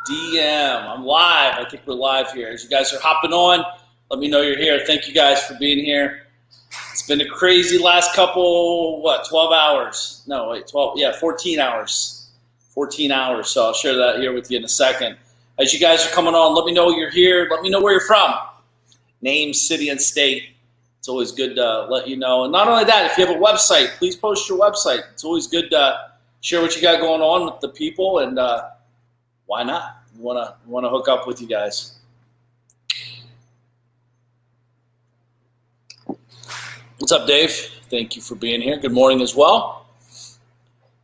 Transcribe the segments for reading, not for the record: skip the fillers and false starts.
TheDM. I'm live. I think we're live here. As you guys are hopping on, let me know you're here. Thank you guys for being here. It's been a crazy last couple, 12 hours? No, wait, 12, yeah, 14 hours. 14 hours, so I'll share that here with you in a second. As you guys are coming on, let me know you're here. Let me know where you're from. Name, city, and state. It's always good to let you know. And not only that, if you have a website, please post your website. It's always good to share what you got going on with the people, and why not? We want to hook up with you guys. What's up, Dave? Thank you for being here. Good morning as well.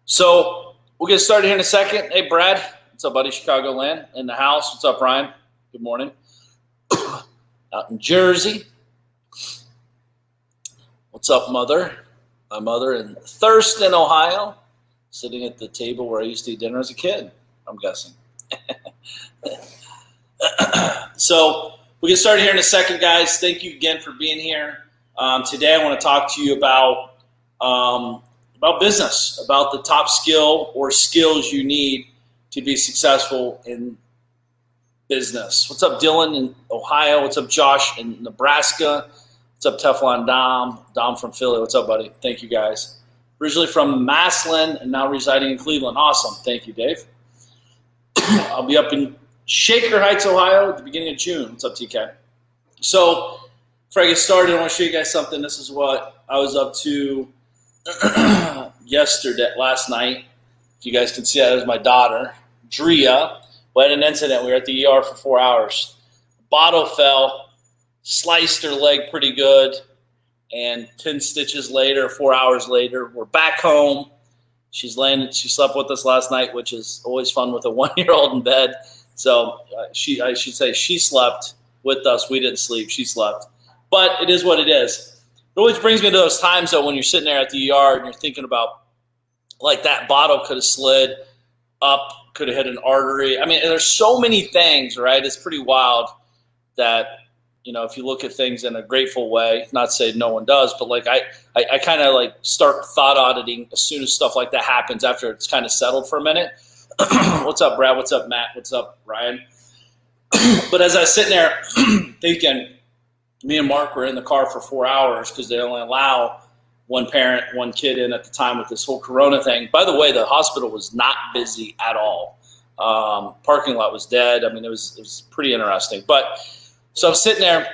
So we'll get started here in a second. Hey, Brad. What's up, buddy? Chicagoland in the house. What's up, Ryan? Good morning. Out in Jersey. What's up, Mother? My mother in Thurston, Ohio, sitting at the table where I used to eat dinner as a kid, I'm guessing. So we'll get started here in a second, guys. Thank you again for being here. Today I want to talk to you about business, about the top skill or skills you need to be successful in business. What's up, Dylan in Ohio? What's up, Josh in Nebraska? What's up, Teflon Dom? Dom from Philly. What's up, buddy? Thank you, guys. Originally from Massillon and now residing in Cleveland. Awesome. Thank you, Dave. I'll be up in Shaker Heights, Ohio at the beginning of June. What's up, TK? So before I get started, I want to show you guys something. This is what I was up to last night. If you guys can see that, is my daughter, Drea. We had an incident. We were at the ER for 4 hours. Bottle fell. Sliced her leg pretty good, and 10 stitches later, 4 hours later, we're back home. She slept with us last night, which is always fun with a 1-year-old in bed. So I should say she slept with us. We didn't sleep. She slept. But it is what it is. It always brings me to those times, though, when you're sitting there at the ER and you're thinking about, like, that bottle could have slid up, could have hit an artery. I mean, there's so many things, right? It's pretty wild that, you know, if you look at things in a grateful way, not saying no one does, but like I kind of like start thought auditing as soon as stuff like that happens after it's kind of settled for a minute. What's up, Brad? What's up, Matt? What's up, Ryan? But as I was sitting there thinking, me and Mark were in the car for 4 hours because they only allow one parent, one kid in at the time with this whole Corona thing. By the way, the hospital was not busy at all. Parking lot was dead. I mean, it was pretty interesting. But so I'm sitting there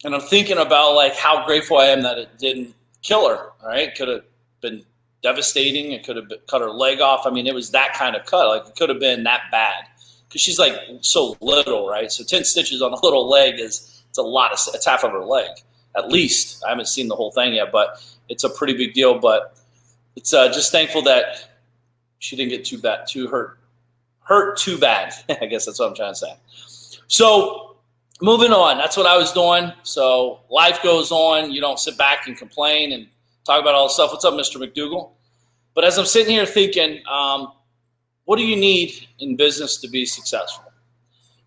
and I'm thinking about like how grateful I am that it didn't kill her. All right. It could have been devastating. It could have cut her leg off. I mean, it was that kind of cut. Like it could have been that bad because she's like so little, right? So 10 stitches on a little leg it's a lot. It's half of her leg at least. I haven't seen the whole thing yet, but it's a pretty big deal. But it's just thankful that she didn't get too hurt too bad. I guess that's what I'm trying to say. So moving on, that's what I was doing. So life goes on. You don't sit back and complain and talk about all this stuff. What's up, Mr. McDougal? But as I'm sitting here thinking, what do you need in business to be successful?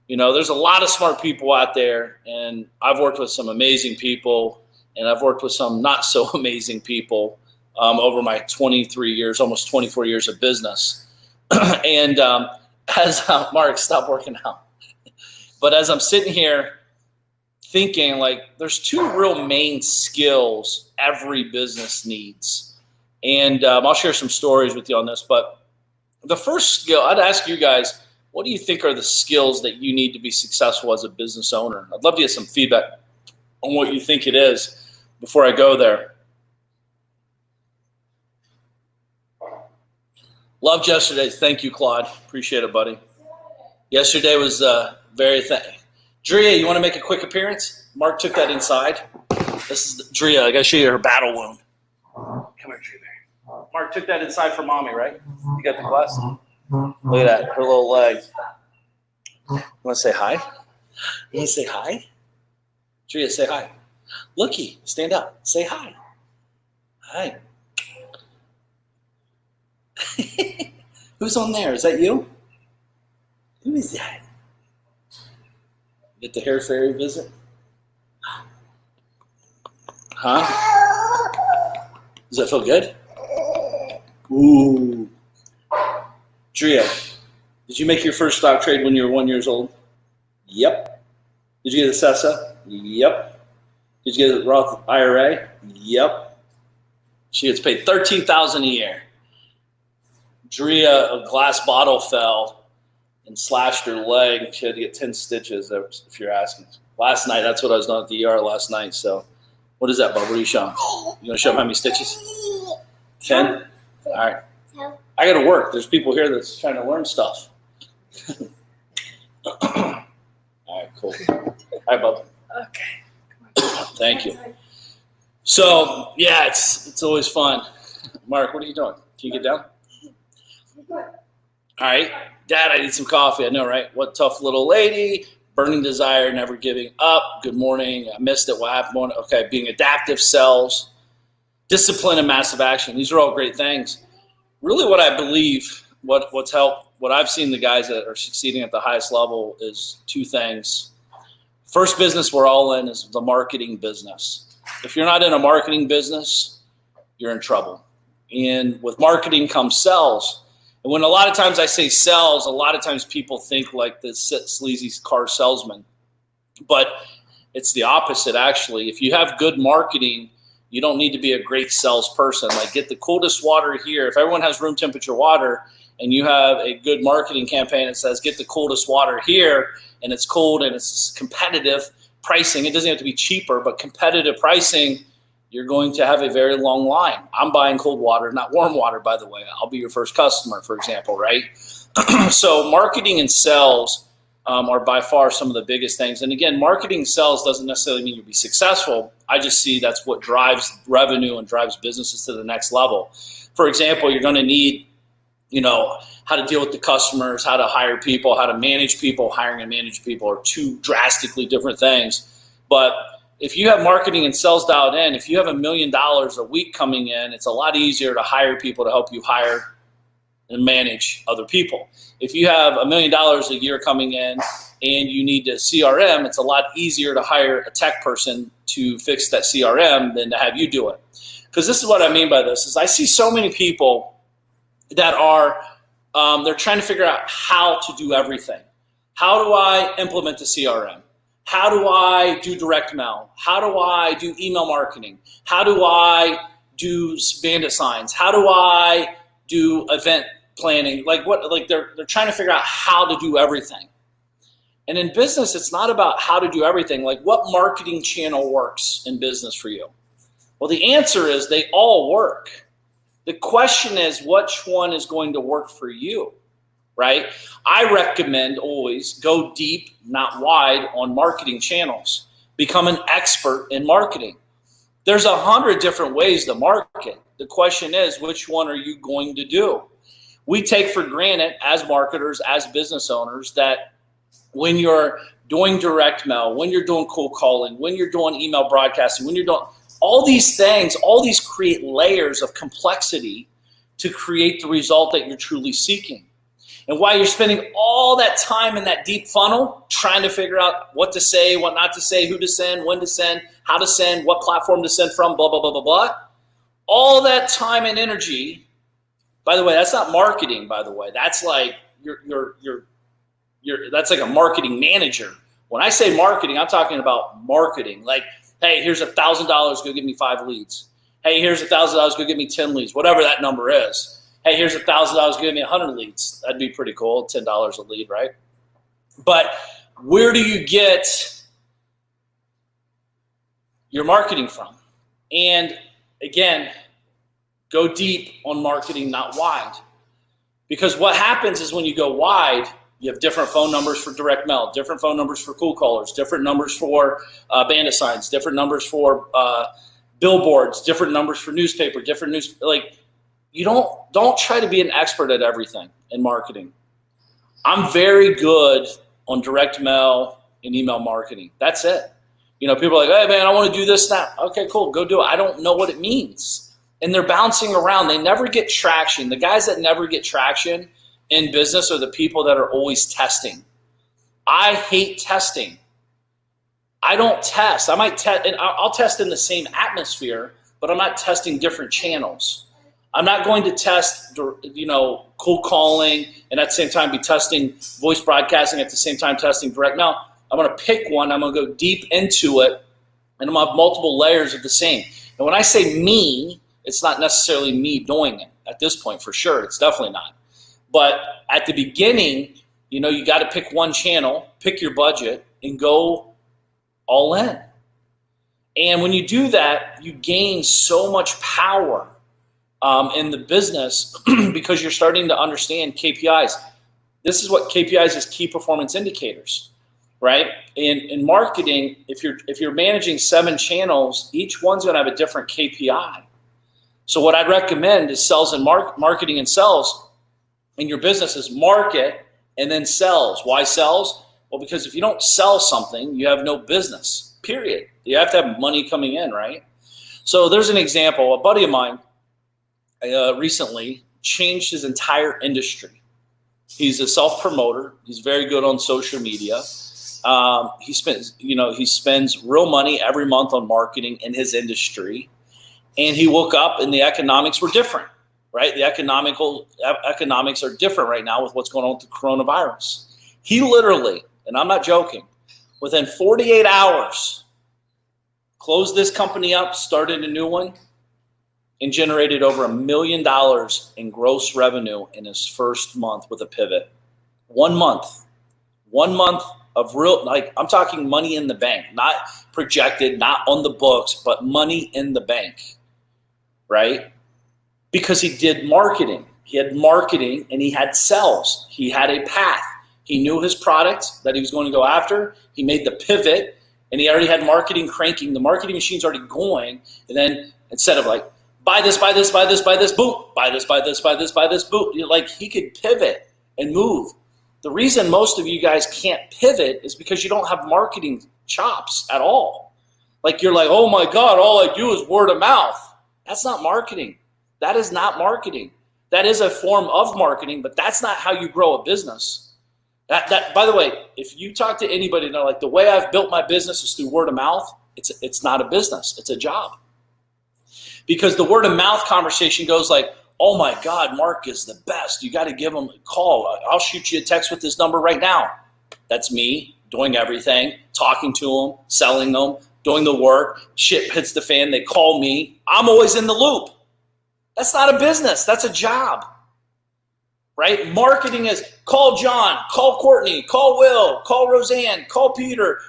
You know, there's a lot of smart people out there, and I've worked with some amazing people, and I've worked with some not so amazing people over my 23 years, almost 24 years of business. And as Mark, stop working out. But as I'm sitting here thinking, like, there's two real main skills every business needs. And I'll share some stories with you on this. But the first skill, I'd ask you guys, what do you think are the skills that you need to be successful as a business owner? I'd love to get some feedback on what you think it is before I go there. Loved yesterday. Thank you, Claude. Appreciate it, buddy. Yesterday was very Drea, you want to make a quick appearance? Mark took that inside. This is Drea. I got to show you her battle wound. Come here, Drea. Mark took that inside for mommy, right? You got the glass? Look at that, her little leg. You want to say hi? You want to say hi? Drea, say hi. Looky, stand up. Say hi. Hi. Who's on there? Is that you? Who is that? Get the hair fairy visit? Huh? Does that feel good? Ooh. Drea, Did you make your first stock trade when you were 1 year old? Yep. Did you get a SESA? Yep. Did you get a Roth IRA? Yep. She gets paid $13,000 a year. Drea, a glass bottle fell and slashed her leg. She had to get 10 stitches, if you're asking. Last night, that's what I was doing at the ER last night. So, what is that, Bub? What are you showing? You going to show how many stitches? 10? All right. I got to work. There's people here that's trying to learn stuff. All right, cool. Hi, Bub. Okay. Thank you. So, yeah, it's always fun. Mark, what are you doing? Can you get down? All right. Dad, I need some coffee. I know, right? What tough little lady. Burning desire, never giving up. Good morning. I missed it. What happened? Okay, being adaptive sells. Discipline and massive action. These are all great things. Really what I believe, what's helped, what I've seen the guys that are succeeding at the highest level is two things. First business we're all in is the marketing business. If you're not in a marketing business, you're in trouble. And with marketing comes sales. And when a lot of times I say sales, a lot of times people think like the sleazy car salesman. But it's the opposite, actually. If you have good marketing, you don't need to be a great salesperson. Like, get the coldest water here. If everyone has room temperature water and you have a good marketing campaign that says get the coldest water here, and it's cold and it's competitive pricing, it doesn't have to be cheaper, but competitive pricing, you're going to have a very long line. I'm buying cold water, not warm water, by the way. I'll be your first customer, for example, right? So marketing and sales are by far some of the biggest things. And again, marketing and sales doesn't necessarily mean you'll be successful. I just see that's what drives revenue and drives businesses to the next level. For example, you're going to need, how to deal with the customers, how to hire people, how to manage people. Hiring and manage people are two drastically different things. But if you have marketing and sales dialed in, if you have $1 million a week coming in, it's a lot easier to hire people to help you hire and manage other people. If you have $1 million a year coming in and you need a CRM, it's a lot easier to hire a tech person to fix that CRM than to have you do it. Because this is what I mean by this, is I see so many people that are, they're trying to figure out how to do everything. How do I implement the CRM? How do I do direct mail? How do I do email marketing? How do I do bandit signs? How do I do event planning? They're trying to figure out how to do everything. And in business, it's not about how to do everything. Like, what marketing channel works in business for you? Well, the answer is they all work. The question is, which one is going to work for you, right? I recommend always go deep, not wide, on marketing channels. Become an expert in marketing. There's 100 different ways to market. The question is, which one are you going to do? We take for granted as marketers, as business owners, that when you're doing direct mail, when you're doing cold calling, when you're doing email broadcasting, when you're doing all these things, all these create layers of complexity to create the result that you're truly seeking. And while you're spending all that time in that deep funnel trying to figure out what to say, what not to say, who to send, when to send, how to send, what platform to send from, blah, blah, blah, blah, blah, all that time and energy. By the way, that's not marketing, by the way. That's like that's like a marketing manager. When I say marketing, I'm talking about marketing. Like, hey, here's $1,000, go give me 5 leads. Hey, here's $1,000, go give me 10 leads, whatever that number is. Hey, here's $1,000, go give me 100 leads. That'd be pretty cool, $10 a lead, right? But where do you get your marketing from? And again, go deep on marketing, not wide. Because what happens is when you go wide, you have different phone numbers for direct mail, different phone numbers for cold callers, different numbers for bandit signs, different numbers for billboards, different numbers for newspaper, you don't try to be an expert at everything in marketing. I'm very good on direct mail and email marketing. That's it. People are like, hey man, I want to do this now. Okay, cool, go do it. I don't know what it means. And they're bouncing around. They never get traction. The guys that never get traction in business are the people that are always testing. I hate testing. I don't test. I might test, and I'll test in the same atmosphere, but I'm not testing different channels. I'm not going to test, cold calling and at the same time be testing voice broadcasting at the same time testing direct. No, I'm going to pick one. I'm going to go deep into it, and I'm going to have multiple layers of the same. And when I say me, it's not necessarily me doing it at this point for sure. It's definitely not. But at the beginning, you got to pick one channel, pick your budget, and go all in. And when you do that, you gain so much power in the business because you're starting to understand KPIs. This is what KPIs is, key performance indicators, right? In marketing, if you're managing 7 channels, each one's going to have a different KPI. So what I'd recommend is sales and marketing and sales in your business is market and then sales. Why sales? Well, because if you don't sell something, you have no business, period. You have to have money coming in, right? So there's an example. A buddy of mine recently changed his entire industry. He's a self-promoter. He's very good on social media. He spends real money every month on marketing in his industry. And he woke up and the economics were different, right? The economics are different right now with what's going on with the coronavirus. He literally, and I'm not joking, within 48 hours, closed this company up, started a new one, and generated over $1 million in gross revenue in his first month with a pivot. 1 month. 1 month of real, I'm talking money in the bank, not projected, not on the books, but money in the bank, right? Because he did marketing. He had marketing and he had sales. He had a path. He knew his product that he was going to go after. He made the pivot and he already had marketing cranking. The marketing machine's already going. And then instead of buy this, buy this, buy this, buy this, boom, buy this, buy this, buy this, buy this, boom. He could pivot and move. The reason most of you guys can't pivot is because you don't have marketing chops at all. You're oh my God, all I do is word of mouth. That's not marketing. That is not marketing. That is a form of marketing, but that's not how you grow a business. That by the way, if you talk to anybody and they're the way I've built my business is through word of mouth, it's not a business, it's a job. Because the word of mouth conversation goes oh my God, Mark is the best. You got to give him a call. I'll shoot you a text with this number right now. That's me doing everything, talking to them, selling them, doing the work. Shit hits the fan. They call me. I'm always in the loop. That's not a business. That's a job, right? Marketing is call John, call Courtney, call Will, call Roseanne, call Peter,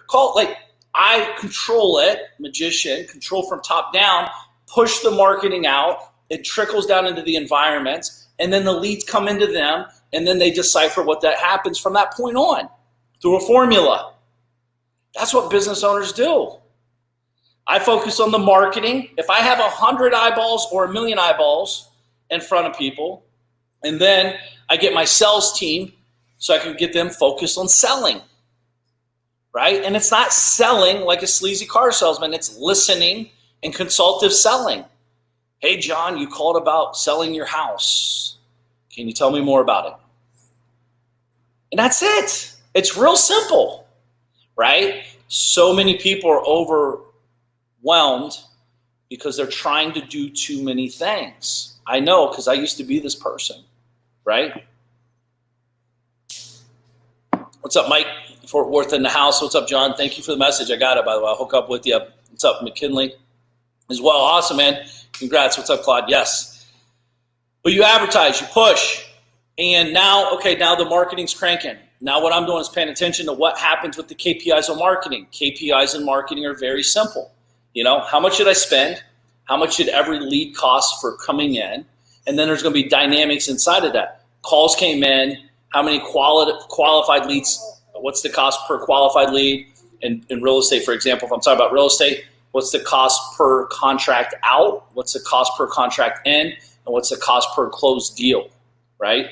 I control it, magician, control from top down, push the marketing out. It trickles down into the environment, and then the leads come into them, and then they decipher what that happens from that point on through a formula. That's what business owners do. I focus on the marketing. If I have 100 eyeballs or 1 million eyeballs in front of people, and then I get my sales team so I can get them focused on selling, right? And it's not selling like a sleazy car salesman. It's listening and consultative selling. Hey, John, you called about selling your house. Can you tell me more about it? And that's it. It's real simple, right? So many people are overwhelmed because they're trying to do too many things. I know, because I used to be this person, right? What's up, Mike? Fort Worth in the house. What's up, John? Thank you for the message. I got it, by the way. I'll hook up with you. What's up, McKinley? As well. Awesome, man. Congrats. What's up, Claude? Yes. But you advertise, you push. And now the marketing's cranking. Now what I'm doing is paying attention to what happens with the KPIs on marketing. KPIs in marketing are very simple. How much should I spend? How much should every lead cost for coming in? And then there's going to be dynamics inside of that. Calls came in. How many qualified leads? What's the cost per qualified lead? In real estate, for example, if I'm talking about real estate, what's the cost per contract out? What's the cost per contract in? And what's the cost per closed deal, right?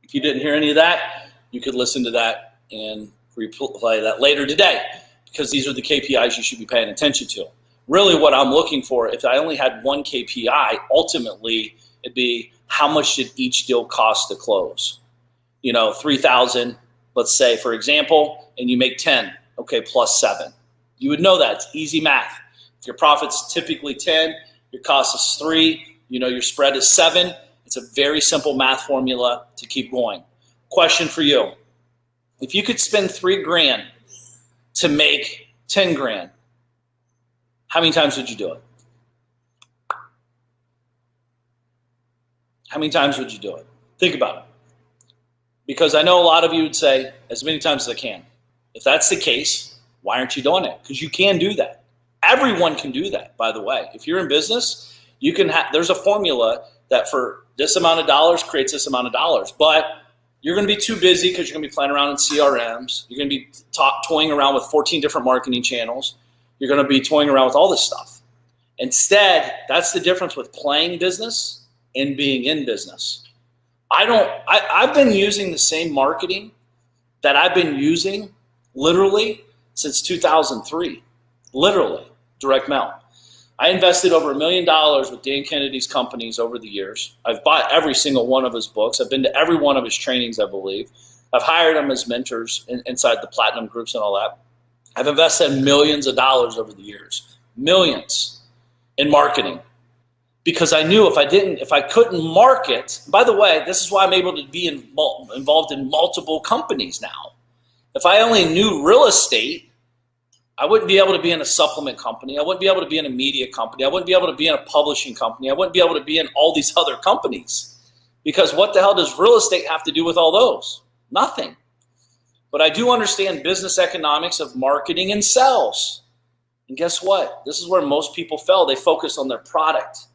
If you didn't hear any of that, you could listen to that and replay that later today, because these are the KPIs you should be paying attention to. Really what I'm looking for, if I only had one KPI, ultimately it'd be how much did each deal cost to close? $3,000, let's say, for example, and you make 10, okay, plus 7. You would know that. It's easy math. If your profit's typically 10, your cost is 3, your spread is 7. It's a very simple math formula to keep going. Question for you. If you could spend $3,000 to make $10,000, how many times would you do it? How many times would you do it? Think about it. Because I know a lot of you would say, as many times as I can. If that's the case, why aren't you doing it? Because you can do that. Everyone can do that, by the way. If you're in business, you can there's a formula that for this amount of dollars creates this amount of dollars. But you're going to be too busy because you're going to be playing around in CRMs. You're going to be toying around with 14 different marketing channels. You're going to be toying around with all this stuff. Instead, that's the difference with playing business and being in business. I've been using the same marketing that I've been using literally since 2003. Literally, direct mail. I invested over $1 million with Dan Kennedy's companies over the years. I've bought every single one of his books. I've been to every one of his trainings, I believe. I've hired them as mentors inside the platinum groups and all that. I've invested millions of dollars over the years, millions in marketing, because I knew if I couldn't market, by the way, this is why I'm able to be involved in multiple companies now. If I only knew real estate, I wouldn't be able to be in a supplement company. I wouldn't be able to be in a media company. I wouldn't be able to be in a publishing company. I wouldn't be able to be in all these other companies, because what the hell does real estate have to do with all those? Nothing. But I do understand business economics of marketing and sales. And guess what? This is where most people fail. They focus on their product.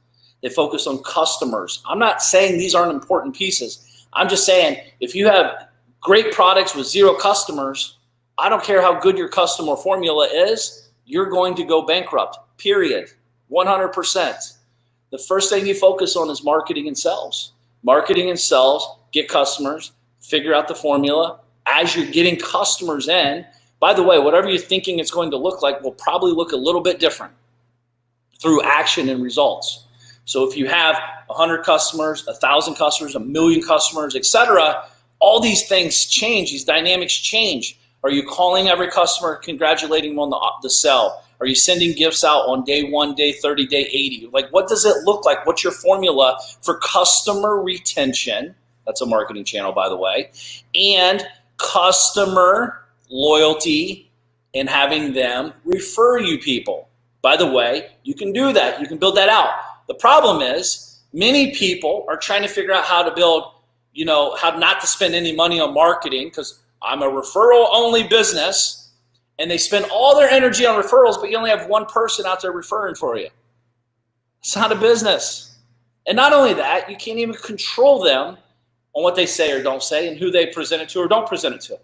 They focus on customers. I'm not saying these aren't important pieces. I'm just saying if you have great products with 0 customers, I don't care how good your customer formula is, you're going to go bankrupt, period, 100%. The first thing you focus on is marketing and sales. Marketing and sales, get customers, figure out the formula. As you're getting customers in, by the way, whatever you're thinking it's going to look like will probably look a little bit different through action and results. So if you have 100 customers, 1,000 customers, 1,000,000 customers, etc., all these things change, these dynamics change. Are you calling every customer, congratulating them on the sell? Are you sending gifts out on day 1, day 30, day 80? Like, what does it look like? What's your formula for customer retention? That's a marketing channel, by the way. And customer loyalty and having them refer you people. By the way, you can do that. You can build that out. The problem is many people are trying to figure out how to build, how not to spend any money on marketing, because I'm a referral-only business, and they spend all their energy on referrals, but you only have one person out there referring for you. It's not a business. And not only that, you can't even control them on what they say or don't say and who they present it to or don't present it to.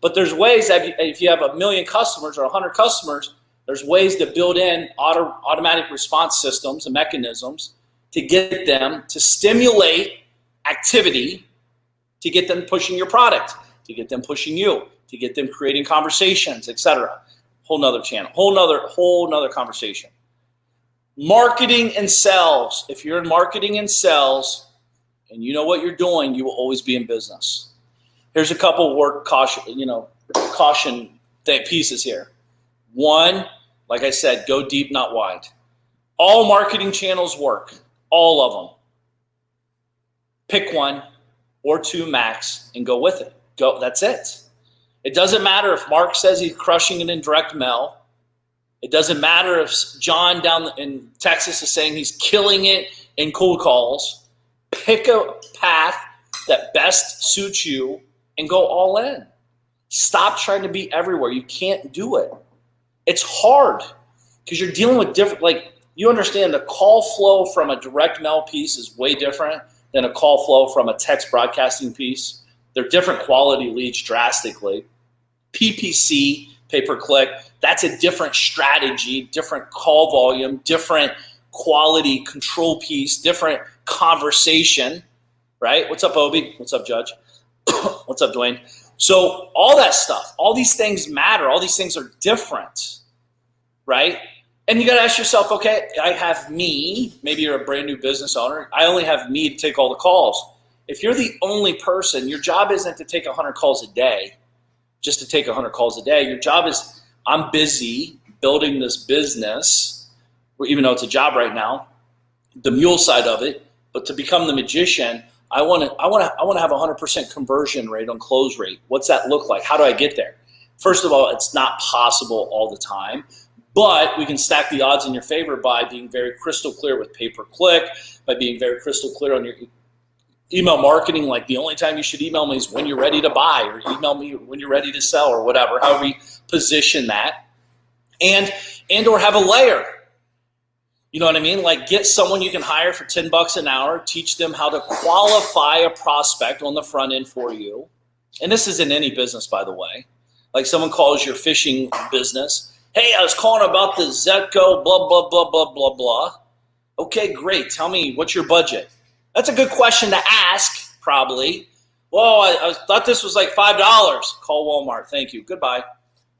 But there's ways that if you have 1,000,000 customers or 100 customers, there's ways to build in automatic response systems and mechanisms to get them to stimulate activity, to get them pushing your product, to get them pushing you, to get them creating conversations, etc. Whole nother channel, whole nother conversation. Marketing and sales. If you're in marketing and sales and you know what you're doing, you will always be in business. Here's a couple word caution pieces here. One, like I said, go deep, not wide. All marketing channels work, all of them. Pick one or 2 max and go with it. Go. That's it. It doesn't matter if Mark says he's crushing it in direct mail. It doesn't matter if John down in Texas is saying he's killing it in cold calls. Pick a path that best suits you and go all in. Stop trying to be everywhere. You can't do it. It's hard because you're dealing with different, you understand the call flow from a direct mail piece is way different than a call flow from a text broadcasting piece. They're different quality leads drastically. PPC, pay-per-click, that's a different strategy, different call volume, different quality control piece, different conversation, right? What's up, Obi? What's up, Judge? What's up, Dwayne? So all that stuff, all these things matter. All these things are different, right? And you got to ask yourself, okay, I have me. Maybe you're a brand new business owner. I only have me to take all the calls. If you're the only person, your job isn't to take 100 calls a day, just to take 100 calls a day. Your job is, I'm busy building this business, even though it's a job right now, the mule side of it. But to become the magician, I want to have 100% conversion rate on close rate. What's that look like? How do I get there? First of all, it's not possible all the time, but we can stack the odds in your favor by being very crystal clear with pay-per-click, by being very crystal clear on your email marketing. Like, the only time you should email me is when you're ready to buy, or email me when you're ready to sell, or whatever, how we position that. And or have a layer. You know what I mean? Like, get someone you can hire for $10 an hour, teach them how to qualify a prospect on the front end for you. And this is in any business, by the way. Like, someone calls your fishing business. Hey, I was calling about the Zetco, blah, blah, blah, blah, blah, blah. Okay, great. Tell me, what's your budget? That's a good question to ask, probably. Well, I thought this was like $5. Call Walmart. Thank you. Goodbye.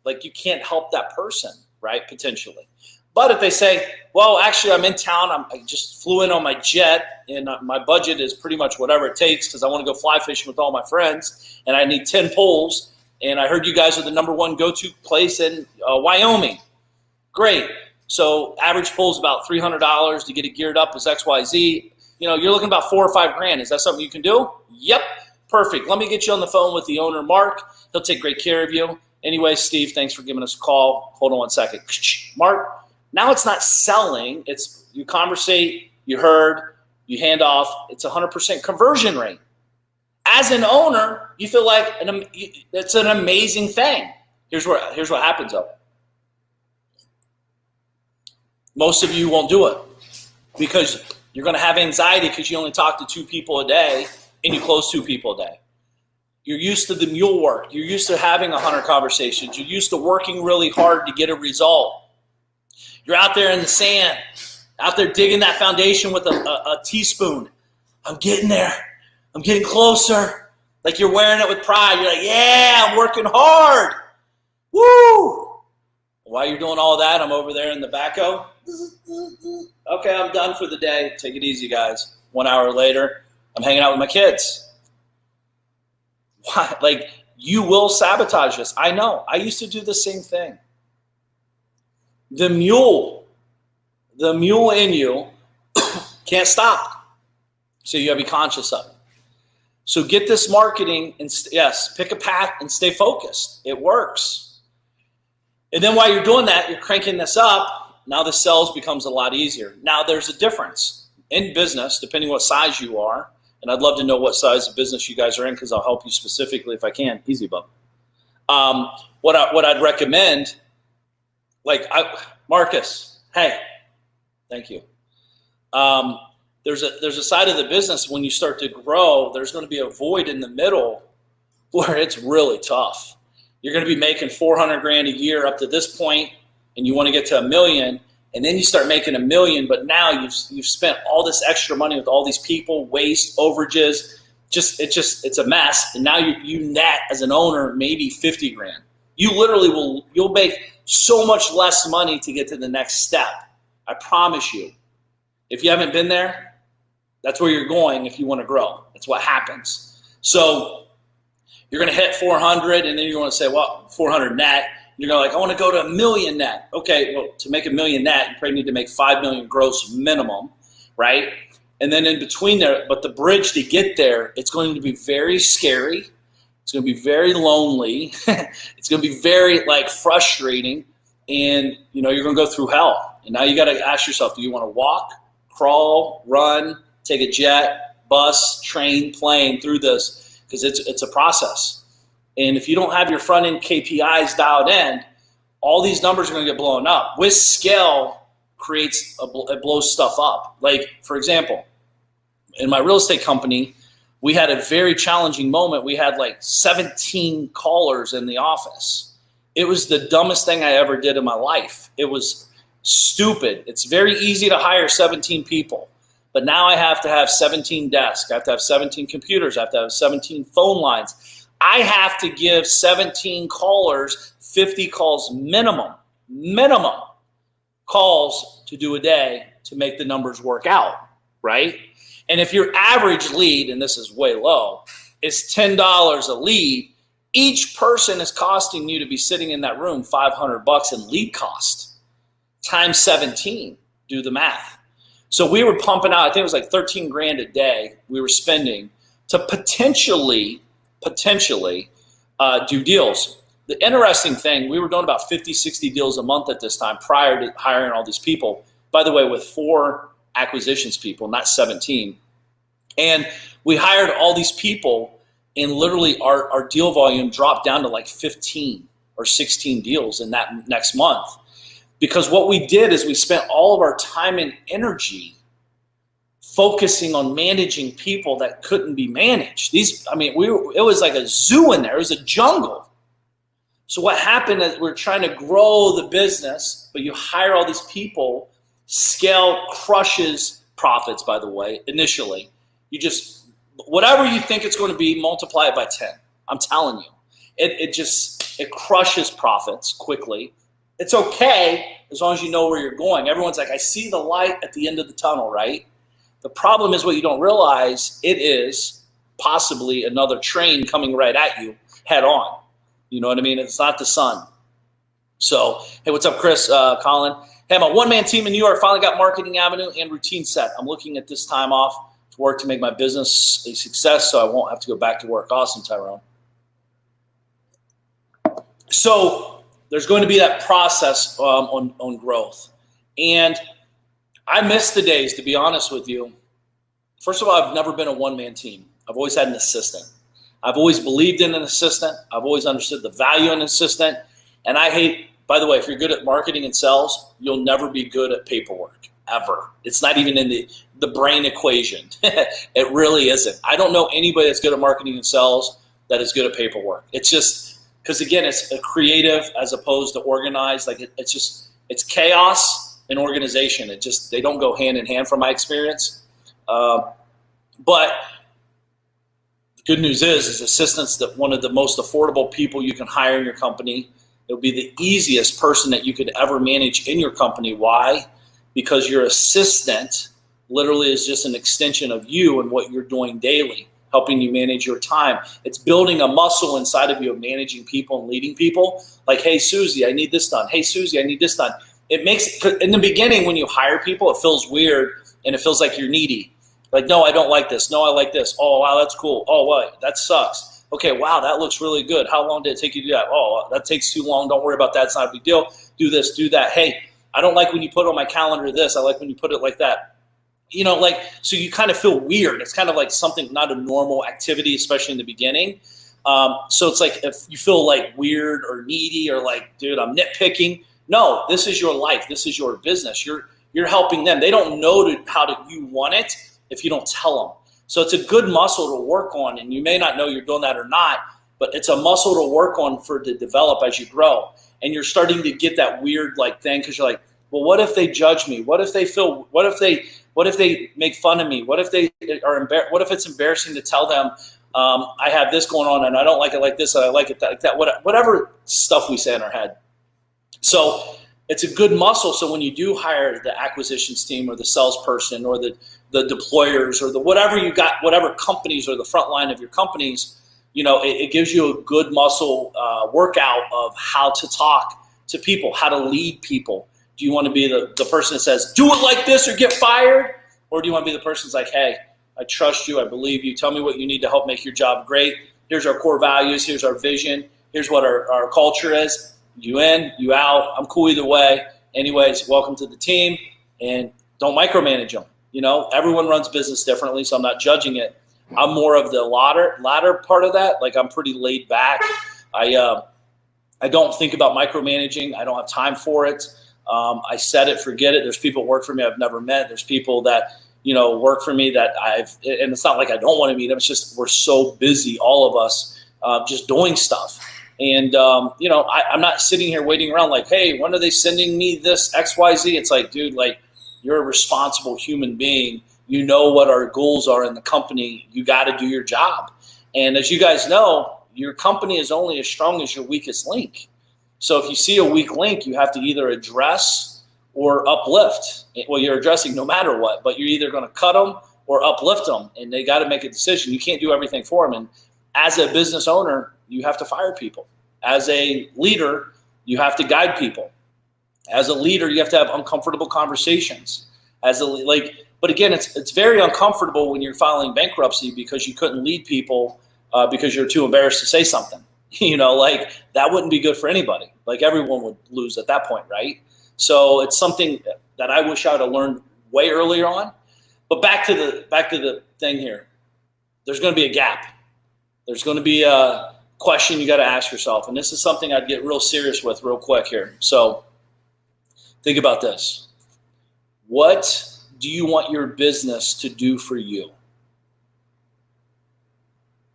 Like, you can't help that person, right? Potentially. But if they say, well, actually, I'm in town. I just flew in on my jet, and my budget is pretty much whatever it takes because I want to go fly fishing with all my friends, and I need 10 poles, and I heard you guys are the #1 go-to place in Wyoming. Great. So average pool is about $300 to get it geared up is XYZ. You know, you're looking about $4 or $5 grand. Is that something you can do? Yep. Perfect. Let me get you on the phone with the owner, Mark. He'll take great care of you. Anyway, Steve, thanks for giving us a call. Hold on one second. Mark, now it's not selling. It's you conversate, you heard, you hand off. It's 100% conversion rate. As an owner, you feel like it's an amazing thing. Here's what happens, though. Most of you won't do it because you're going to have anxiety because you only talk to 2 people a day and you close 2 people a day. You're used to the mule work. You're used to having 100 conversations. You're used to working really hard to get a result. You're out there in the sand, out there digging that foundation with a teaspoon. I'm getting there. I'm getting closer. Like, you're wearing it with pride. You're like, yeah, I'm working hard. Woo! While you're doing all that, I'm over there in the backhoe. Okay, I'm done for the day. Take it easy, guys. 1 hour later, I'm hanging out with my kids. Why? Like, you will sabotage this. I know. I used to do the same thing. The mule in you can't stop. So you got to be conscious of it. So get this marketing and yes, pick a path and stay focused. It works. And then while you're doing that, you're cranking this up. Now the sales becomes a lot easier. Now there's a difference in business, depending what size you are. And I'd love to know what size of business you guys are in because I'll help you specifically if I can. Easy, bub. What I'd recommend, Marcus, hey, thank you. There's a side of the business when you start to grow, there's going to be a void in the middle where it's really tough. You're going to be making 400 grand a year up to this point, and you want to get to $1 million, and then you start making $1 million, but now you've spent all this extra money with all these people, waste, overages. It's a mess. And now you net as an owner maybe 50 grand. You literally you'll make so much less money to get to the next step. I promise you. If you haven't been there, that's where you're going if you want to grow. That's what happens. So you're going to hit 400, and then you're going to say, well, 400 net. You're going to I want to go to $1 million net. Okay, well, to make $1 million net, you probably need to make $5 million gross minimum, right? And then in between there, but the bridge to get there, it's going to be very scary. It's going to be very lonely. It's going to be very frustrating, and you're going to go through hell. And now you got to ask yourself, do you want to walk, crawl, run, take a jet, bus, train, plane through this? Because it's a process. And if you don't have your front end KPIs dialed in, all these numbers are going to get blown up. With scale it blows stuff up. Like, for example, in my real estate company, we had a very challenging moment. We had 17 callers in the office. It was the dumbest thing I ever did in my life. It was stupid. It's very easy to hire 17 people. But now I have to have 17 desks. I have to have 17 computers. I have to have 17 phone lines. I have to give 17 callers 50 calls minimum calls to do a day to make the numbers work out, right? And if your average lead, and this is way low, is $10 a lead, each person is costing you to be sitting in that room $500 in lead cost times 17. Do the math. So we were pumping out, I think it was like 13 grand a day we were spending to potentially do deals. The interesting thing, we were doing about 50, 60 deals a month at this time prior to hiring all these people. By the way, with 4 acquisitions people, not 17. And we hired all these people, and literally our deal volume dropped down to like 15 or 16 deals in that next month. Because what we did is we spent all of our time and energy focusing on managing people that couldn't be managed. It was like a zoo in there. It was a jungle. So what happened is we're trying to grow the business, but you hire all these people. Scale crushes profits, by the way, initially. You just, whatever you think it's going to be, multiply it by 10. I'm telling you. It crushes profits quickly. It's okay as long as you know where you're going. Everyone's like, I see the light at the end of the tunnel, right? The problem is what you don't realize, it is possibly another train coming right at you head on. You know what I mean? It's not the sun. So, hey, what's up, Chris, Colin? Hey, I'm a one-man team in New York. Finally got marketing avenue and routine set. I'm looking at this time off to work to make my business a success so I won't have to go back to work. Awesome, Tyrone. So there's going to be that process on growth. And I miss the days, to be honest with you. First of all, I've never been a one-man team. I've always had an assistant. I've always believed in an assistant. I've always understood the value in an assistant. And I hate, by the way, if you're good at marketing and sales, you'll never be good at paperwork, ever. It's not even in the brain equation. It really isn't. I don't know anybody that's good at marketing and sales that is good at paperwork. It's just, because again, it's a creative as opposed to organized. Like it's chaos and organization. They don't go hand in hand from my experience. But the good news is assistants that one of the most affordable people you can hire in your company. It'll be the easiest person that you could ever manage in your company. Why? Because your assistant literally is just an extension of you and what you're doing daily, helping you manage your time. It's building a muscle inside of you of managing people and leading people. Like, hey, Susie, I need this done. Hey, Susie, I need this done. It makes, in the beginning when you hire people, it feels weird and it feels like you're needy. Like, no, I don't like this. No, I like this. Oh, wow, that's cool. Oh, what? That sucks. Okay, wow, that looks really good. How long did it take you to do that? Oh, that takes too long. Don't worry about that. It's not a big deal. Do this, do that. Hey, I don't like when you put on my calendar this. I like when you put it like that. You know, like, so you kind of feel weird. It's kind of like something, not a normal activity, especially in the beginning. So it's like if you feel like weird or needy or like, dude, I'm nitpicking. No, this is your life. This is your business. You're helping them. They don't know how you want it if you don't tell them. So it's a good muscle to work on, and you may not know you're doing that or not, but it's a muscle to work on to develop as you grow. And you're starting to get that weird like thing because you're like, well, what if they judge me? What if they make fun of me? What if they are what if it's embarrassing to tell them I have this going on and I don't like it like this and I like it like that? Whatever stuff we say in our head. So it's a good muscle. So when you do hire the acquisitions team or the salesperson or the deployers or the whatever you got, whatever companies or the front line of your companies, you know, it gives you a good muscle workout of how to talk to people, how to lead people. Do you want to be the person that says, do it like this or get fired? Or do you want to be the person that's like, hey, I trust you, I believe you, tell me what you need to help make your job great. Here's our core values, here's our vision, here's what our culture is. You in, you out, I'm cool either way. Anyways, welcome to the team, and don't micromanage them. You know, everyone runs business differently, so I'm not judging it. I'm more of the latter part of that. Like, I'm pretty laid back. I don't think about micromanaging. I don't have time for it. I set it, forget it. There's people that work for me I've never met. There's people that, you know, work for me that and it's not like I don't want to meet them. It's just we're so busy, all of us, just doing stuff. And, you know, I'm not sitting here waiting around like, hey, when are they sending me this XYZ? It's like, dude, like, you're a responsible human being. You know what our goals are in the company. You got to do your job. And as you guys know, your company is only as strong as your weakest link. So if you see a weak link, you have to either address or uplift. Well, you're addressing no matter what, but you're either going to cut them or uplift them. And they got to make a decision. You can't do everything for them. And as a business owner, you have to fire people. As a leader, you have to guide people. As a leader, you have to have uncomfortable conversations. But again, it's very uncomfortable when you're filing bankruptcy because you couldn't lead people because you're too embarrassed to say something. That wouldn't be good for anybody. Like everyone would lose at that point, right? So it's something that I wish I would have learned way earlier on. But back to the thing here. There's going to be a gap. There's going to be a question you got to ask yourself, and this is something I'd get real serious with real quick here. So think about this. What do you want your business to do for you?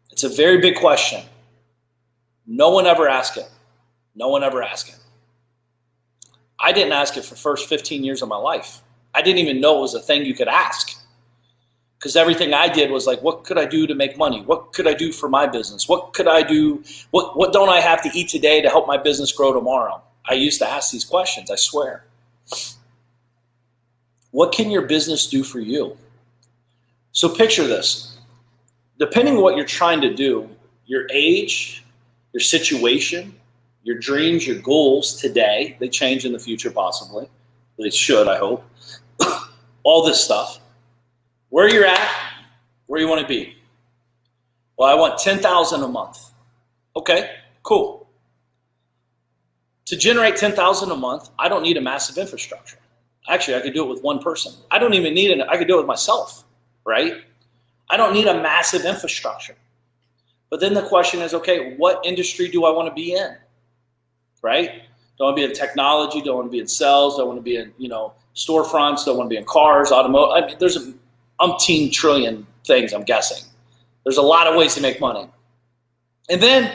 It's a very big question. No one ever asked it. No one ever asked it. I didn't ask it for the first 15 years of my life. I didn't even know it was a thing you could ask. Because everything I did was like, what could I do to make money? What could I do for my business? What could I do? What don't I have to eat today to help my business grow tomorrow? I used to ask these questions, I swear. What can your business do for you? So picture this. Depending on what you're trying to do, your age, your situation, your dreams, your goals today, they change in the future possibly. They should, I hope. All this stuff. Where you're at, where you want to be. Well, I want $10,000 a month. Okay, cool. To generate $10,000 a month, I don't need a massive infrastructure. Actually, I could do it with one person. I don't even need it. I could do it with myself, right? I don't need a massive infrastructure. But then the question is, okay, what industry do I want to be in, right? Don't want to be in technology, don't want to be in sales, don't want to be in, storefronts, don't want to be in cars, automotive. I mean, there's a umpteen trillion things, I'm guessing. There's a lot of ways to make money. And then,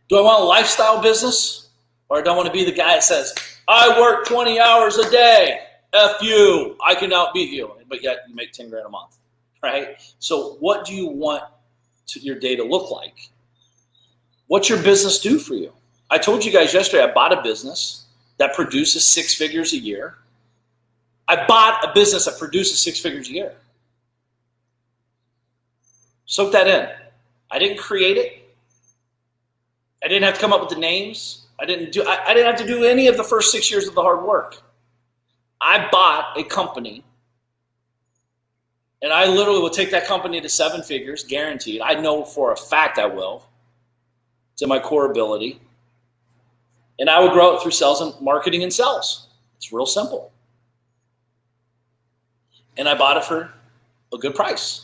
do I want a lifestyle business? Or do I want to be the guy that says, I work 20 hours a day. F you. I can outbeat you. But yet you make 10 grand a month, right? So what do you want your day to look like? What's your business do for you? I told you guys yesterday I bought a business that produces 6 figures a year. I bought a business that produces 6 figures a year. Soak that in. I didn't create it. I didn't have to come up with the names. I didn't have to do any of the first 6 years of the hard work. I bought a company, and I literally will take that company to 7 figures, guaranteed. I know for a fact I will. It's in my core ability. And I will grow it through sales and marketing and sales. It's real simple. And I bought it for a good price.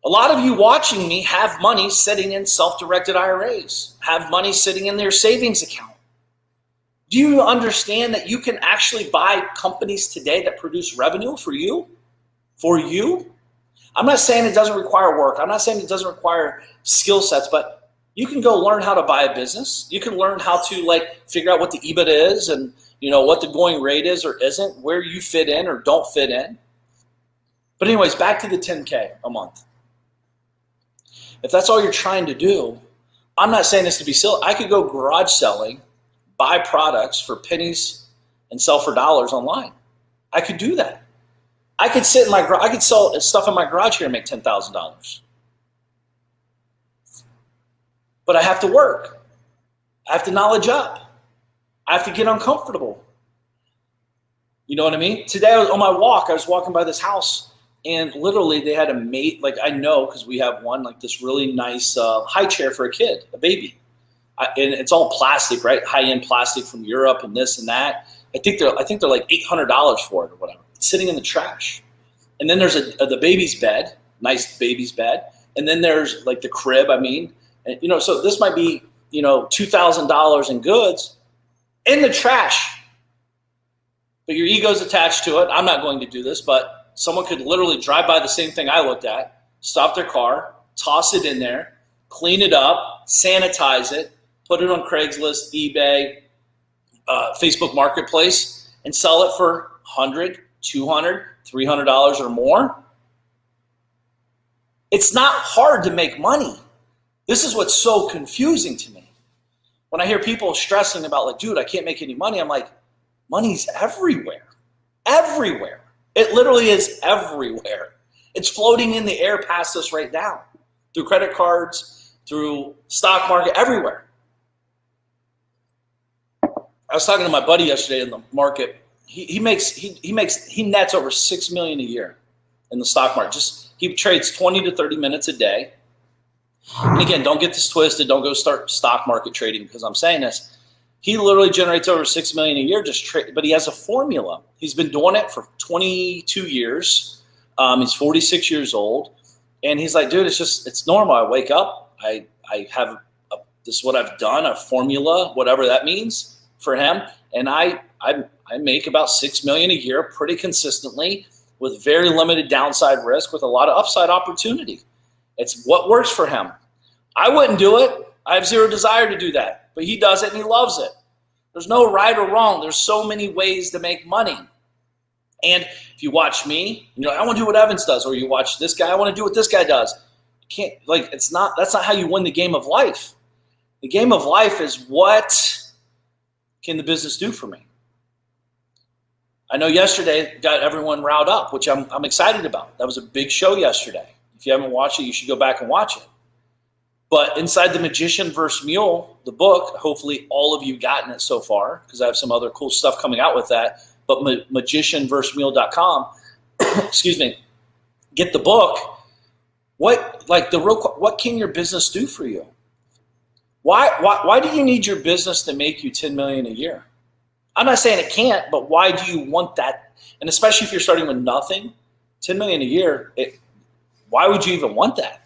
A lot of you watching me have money sitting in self-directed IRAs, have money sitting in their savings account. Do you understand that you can actually buy companies today that produce revenue for you? For you? I'm not saying it doesn't require work. I'm not saying it doesn't require skill sets, but you can go learn how to buy a business. You can learn how to figure out what the EBITDA is and what the going rate is or isn't, where you fit in or don't fit in. But anyways, back to the 10K a month. If that's all you're trying to do, I'm not saying this to be silly. I could go garage selling, buy products for pennies and sell for dollars online. I could do that. I could sit in my garage. I could sell stuff in my garage here and make $10,000. But I have to work. I have to knowledge up. I have to get uncomfortable. You know what I mean? Today on my walk, I was walking by this house, and literally they had a mate, I know because we have one, this really nice high chair for a kid, a baby. And it's all plastic, right? High-end plastic from Europe and this and that. I think they're like $800 for it or whatever. It's sitting in the trash. And then there's the baby's bed, nice baby's bed. And then there's the crib, and so this might be, $2,000 in goods in the trash. But your ego's attached to it. I'm not going to do this, but someone could literally drive by the same thing I looked at, stop their car, toss it in there, clean it up, sanitize it, put it on Craigslist, eBay, Facebook Marketplace, and sell it for $100, $200, $300 or more. It's not hard to make money. This is what's so confusing to me. When I hear people stressing about dude, I can't make any money, I'm like, money's everywhere. Everywhere. It literally is everywhere. It's floating in the air past us right now. Through credit cards, through stock market, everywhere. I was talking to my buddy yesterday in the market. he nets over $6 million a year in the stock market. He trades 20 to 30 minutes a day. And again, don't get this twisted. Don't go start stock market trading because I'm saying this. He literally generates over $6 million a year but he has a formula. He's been doing it for 22 years. He's 46 years old, and he's like, dude, it's normal. I wake up, I have this is what I've done, a formula, whatever that means for him, and I make about $6 million a year pretty consistently with very limited downside risk with a lot of upside opportunity. It's what works for him. I wouldn't do it. I have zero desire to do that, but he does it and he loves it. There's no right or wrong. There's so many ways to make money. And if you watch me, I want to do what Evans does, or you watch this guy, I want to do what this guy does. You can't, that's not how you win the game of life. The game of life is, what can the business do for me? I know yesterday got everyone riled up, which I'm excited about. That was a big show yesterday. If you haven't watched it, you should go back and watch it. But inside The Magician vs. Mule, the book, hopefully all of you gotten it so far, because I have some other cool stuff coming out with that. But magicianversusmule.com, excuse me, get the book. What can your business do for you? Why do you need your business to make you $10 million a year? I'm not saying it can't, but why do you want that? And especially if you're starting with nothing, $10 million a year, why would you even want that?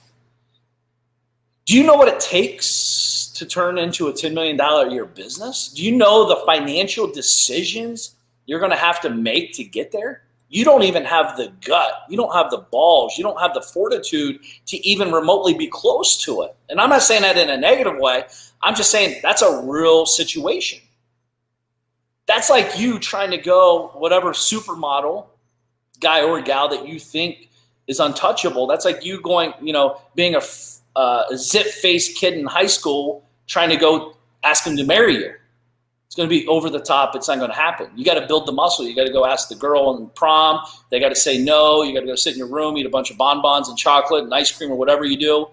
Do you know what it takes to turn into a $10 million a year business? Do you know the financial decisions you're going to have to make to get there? You don't even have the gut. You don't have the balls. You don't have the fortitude to even remotely be close to it. And I'm not saying that in a negative way. I'm just saying that's a real situation. That's like you trying to go whatever supermodel guy or gal that you think is untouchable. That's like you going, being a zit-faced kid in high school trying to go ask him to marry you. It's going to be over the top. It's not going to happen. You got to build the muscle. You got to go ask the girl in prom. They got to say no. You got to go sit in your room, eat a bunch of bonbons and chocolate and ice cream or whatever you do.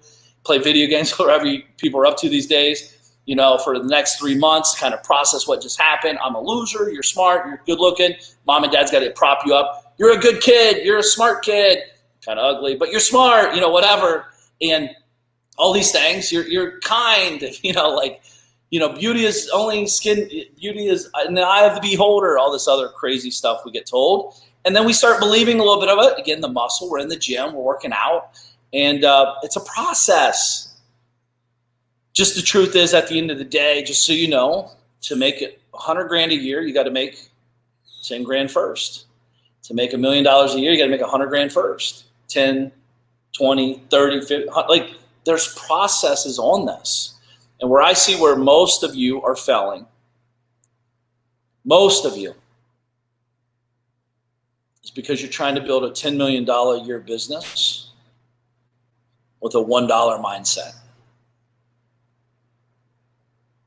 Play video games, whatever people are up to these days, for the next 3 months, kind of process what just happened. I'm a loser. You're smart. You're good looking. Mom and dad's got to prop you up. You're a good kid. You're a smart kid. Kind of ugly, but you're smart, whatever. And all these things, you're kind, beauty is only skin, beauty is in the eye of the beholder, all this other crazy stuff we get told. And then we start believing a little bit of it. Again, the muscle, we're in the gym, we're working out, and it's a process. Just the truth is, at the end of the day, just so you know, to make it $100,000 a year, you got to make $10,000 first. To make $1 million a year, you got to make $100,000 first. 10, 20, 30, 50, there's processes on this. And where I see where most of you are failing, most of you, is because you're trying to build a $10 million a year business with a $1 mindset.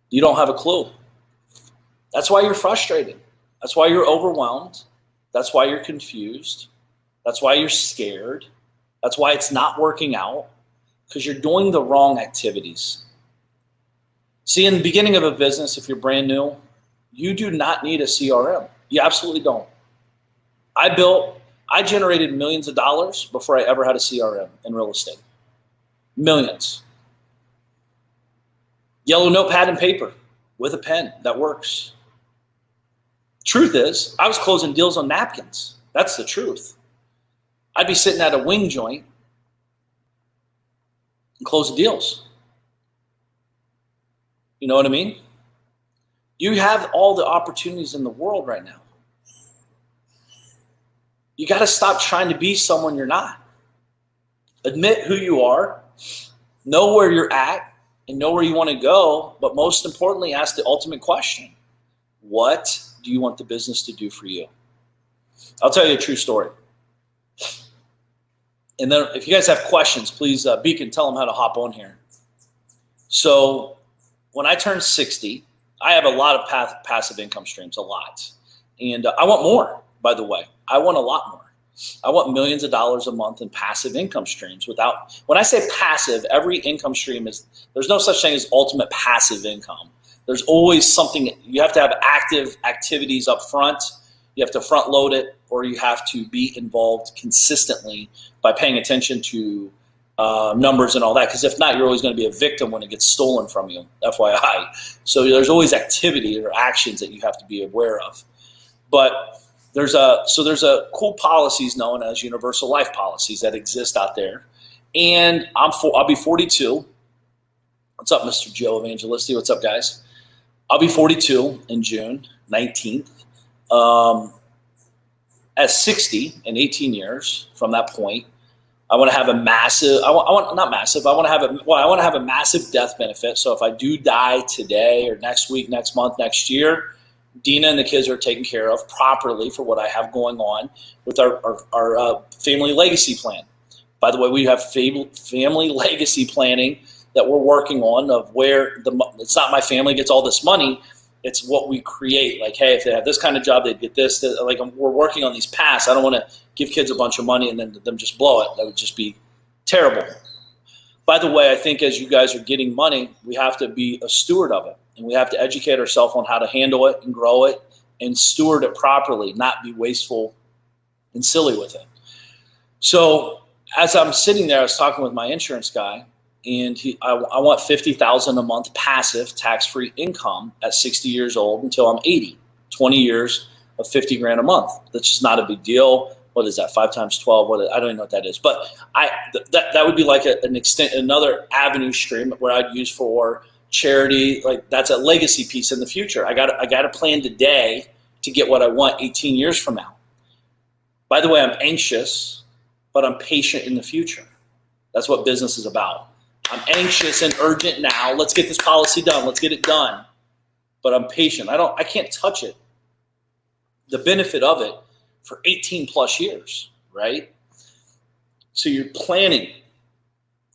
You don't have a clue. That's why you're frustrated. That's why you're overwhelmed. That's why you're confused. That's why you're scared. That's why it's not working out, because you're doing the wrong activities. See, in the beginning of a business, if you're brand new, you do not need a CRM. You absolutely don't. I generated millions of dollars before I ever had a CRM in real estate. Millions. Yellow notepad and paper with a pen that works. Truth is, I was closing deals on napkins. That's the truth. I'd be sitting at a wing joint and closing deals. You know what I mean? You have all the opportunities in the world right now. You got to stop trying to be someone you're not. Admit who you are, know where you're at, and know where you want to go. But most importantly, ask the ultimate question. What do you want the business to do for you? I'll tell you a true story. And then if you guys have questions, please, Beacon, tell them how to hop on here. So when I turned 60, I have a lot of passive income streams, a lot. And I want more, by the way. I want a lot more. I want millions of dollars a month in passive income streams. When I say passive, every income stream there's no such thing as ultimate passive income. There's always something, you have to have active activities up front. You have to front load it, or you have to be involved consistently by paying attention to numbers and all that. Because if not, you're always going to be a victim when it gets stolen from you, FYI. So there's always activity or actions that you have to be aware of. But there's a cool policies known as universal life policies that exist out there. And I'll be 42. What's up, Mr. Joe Evangelisti? What's up, guys? I'll be 42 in June 19th. At 60 in 18 years from that point, I want to have a massive. I want to have a massive death benefit. So if I do die today or next week, next month, next year, Dina and the kids are taken care of properly for what I have going on with our family legacy plan. By the way, we have family legacy planning that we're working on of where it's not my family gets all this money. It's what we create. Like, hey, if they have this kind of job, they'd get this. Like, we're working on these paths. I don't want to give kids a bunch of money and then them just blow it. That would just be terrible. By the way, I think as you guys are getting money, we have to be a steward of it. And we have to educate ourselves on how to handle it and grow it and steward it properly, not be wasteful and silly with it. So as I'm sitting there, I was talking with my insurance guy, and I want $50,000 a month passive tax-free income at 60 years old until I'm 80. 20 years of $50,000 a month. That's just not a big deal. What is that? 5 times 12? I don't even know what that is. But that would be like another avenue stream where I'd use for charity. Like, that's a legacy piece in the future. I got a plan today to get what I want 18 years from now. By the way, I'm anxious, but I'm patient in the future. That's what business is about. I'm anxious and urgent now. Let's get this policy done. Let's get it done. But I'm patient. I can't touch it. The benefit of it for 18 plus years, right? So you're planning.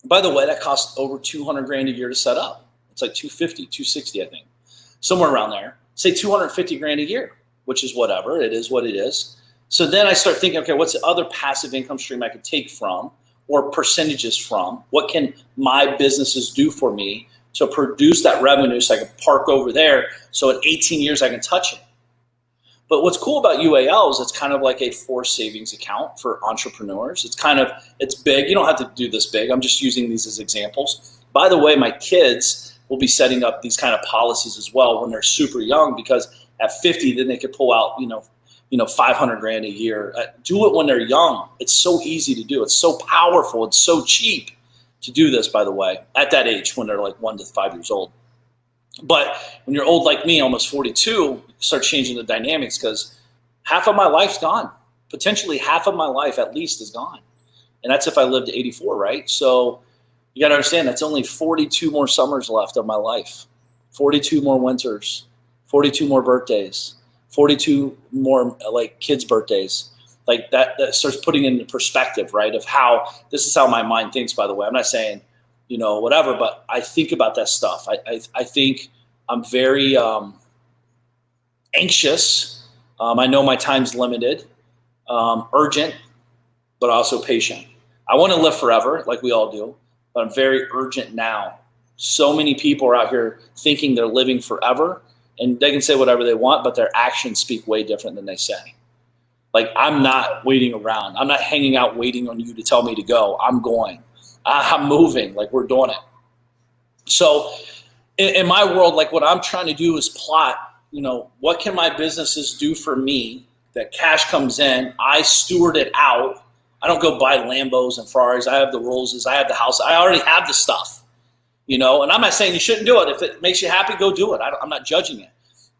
By the way, that costs over $200,000 a year to set up. It's like 250, 260, I think. Somewhere around there. Say $250,000 a year, which is whatever. It is what it is. So then I start thinking, okay, what's the other passive income stream I could take from or percentages from? What can my businesses do for me to produce that revenue so I can park over there so in 18 years I can touch it? But what's cool about UAL is it's kind of like a forced savings account for entrepreneurs. It's big. You don't have to do this big. I'm just using these as examples. By the way, my kids will be setting up these kind of policies as well when they're super young, because at 50, then they could pull out, $500,000 a year. Do it when they're young. It's so easy to do. It's so powerful. It's so cheap to do this, by the way, at that age when they're like 1 to 5 years old. But when you're old like me, almost 42, you start changing the dynamics, because half of my life's gone. Potentially half of my life at least is gone. And that's if I live to 84, right? So you got to understand that's only 42 more summers left of my life, 42 more winters, 42 more birthdays, 42 more like kids' birthdays. Like that starts putting into perspective, right, of how this is how my mind thinks, by the way. I'm not saying, whatever, but I think about that stuff. I think I'm very anxious. I know my time's limited, urgent, but also patient. I want to live forever, like we all do, but I'm very urgent now. So many people are out here thinking they're living forever, and they can say whatever they want, but their actions speak way different than they say. Like, I'm not waiting around. I'm not hanging out waiting on you to tell me to go. I'm going. I'm moving. Like, we're doing it. So in my world, like, what I'm trying to do is plot, what can my businesses do for me that cash comes in, I steward it out. I don't go buy Lambos and Ferraris. I have the Rollses. I have the house. I already have the stuff, and I'm not saying you shouldn't do it. If it makes you happy, go do it. I'm not judging it.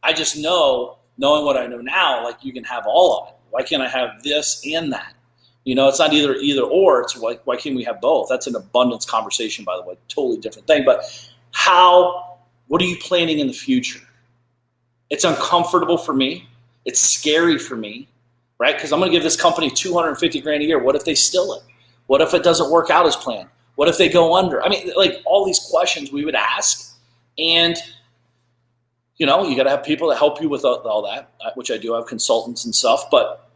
I just knowing what I know now, like, you can have all of it. Why can't I have this and that? It's not either or. It's like, why can't we have both? That's an abundance conversation, by the way. Totally different thing. But what are you planning in the future? It's uncomfortable for me. It's scary for me, right? Because I'm going to give this company $250,000 a year. What if they steal it? What if it doesn't work out as planned? What if they go under? I mean, like, all these questions we would ask. And, you got to have people that help you with all that, which I do. I have consultants and stuff. But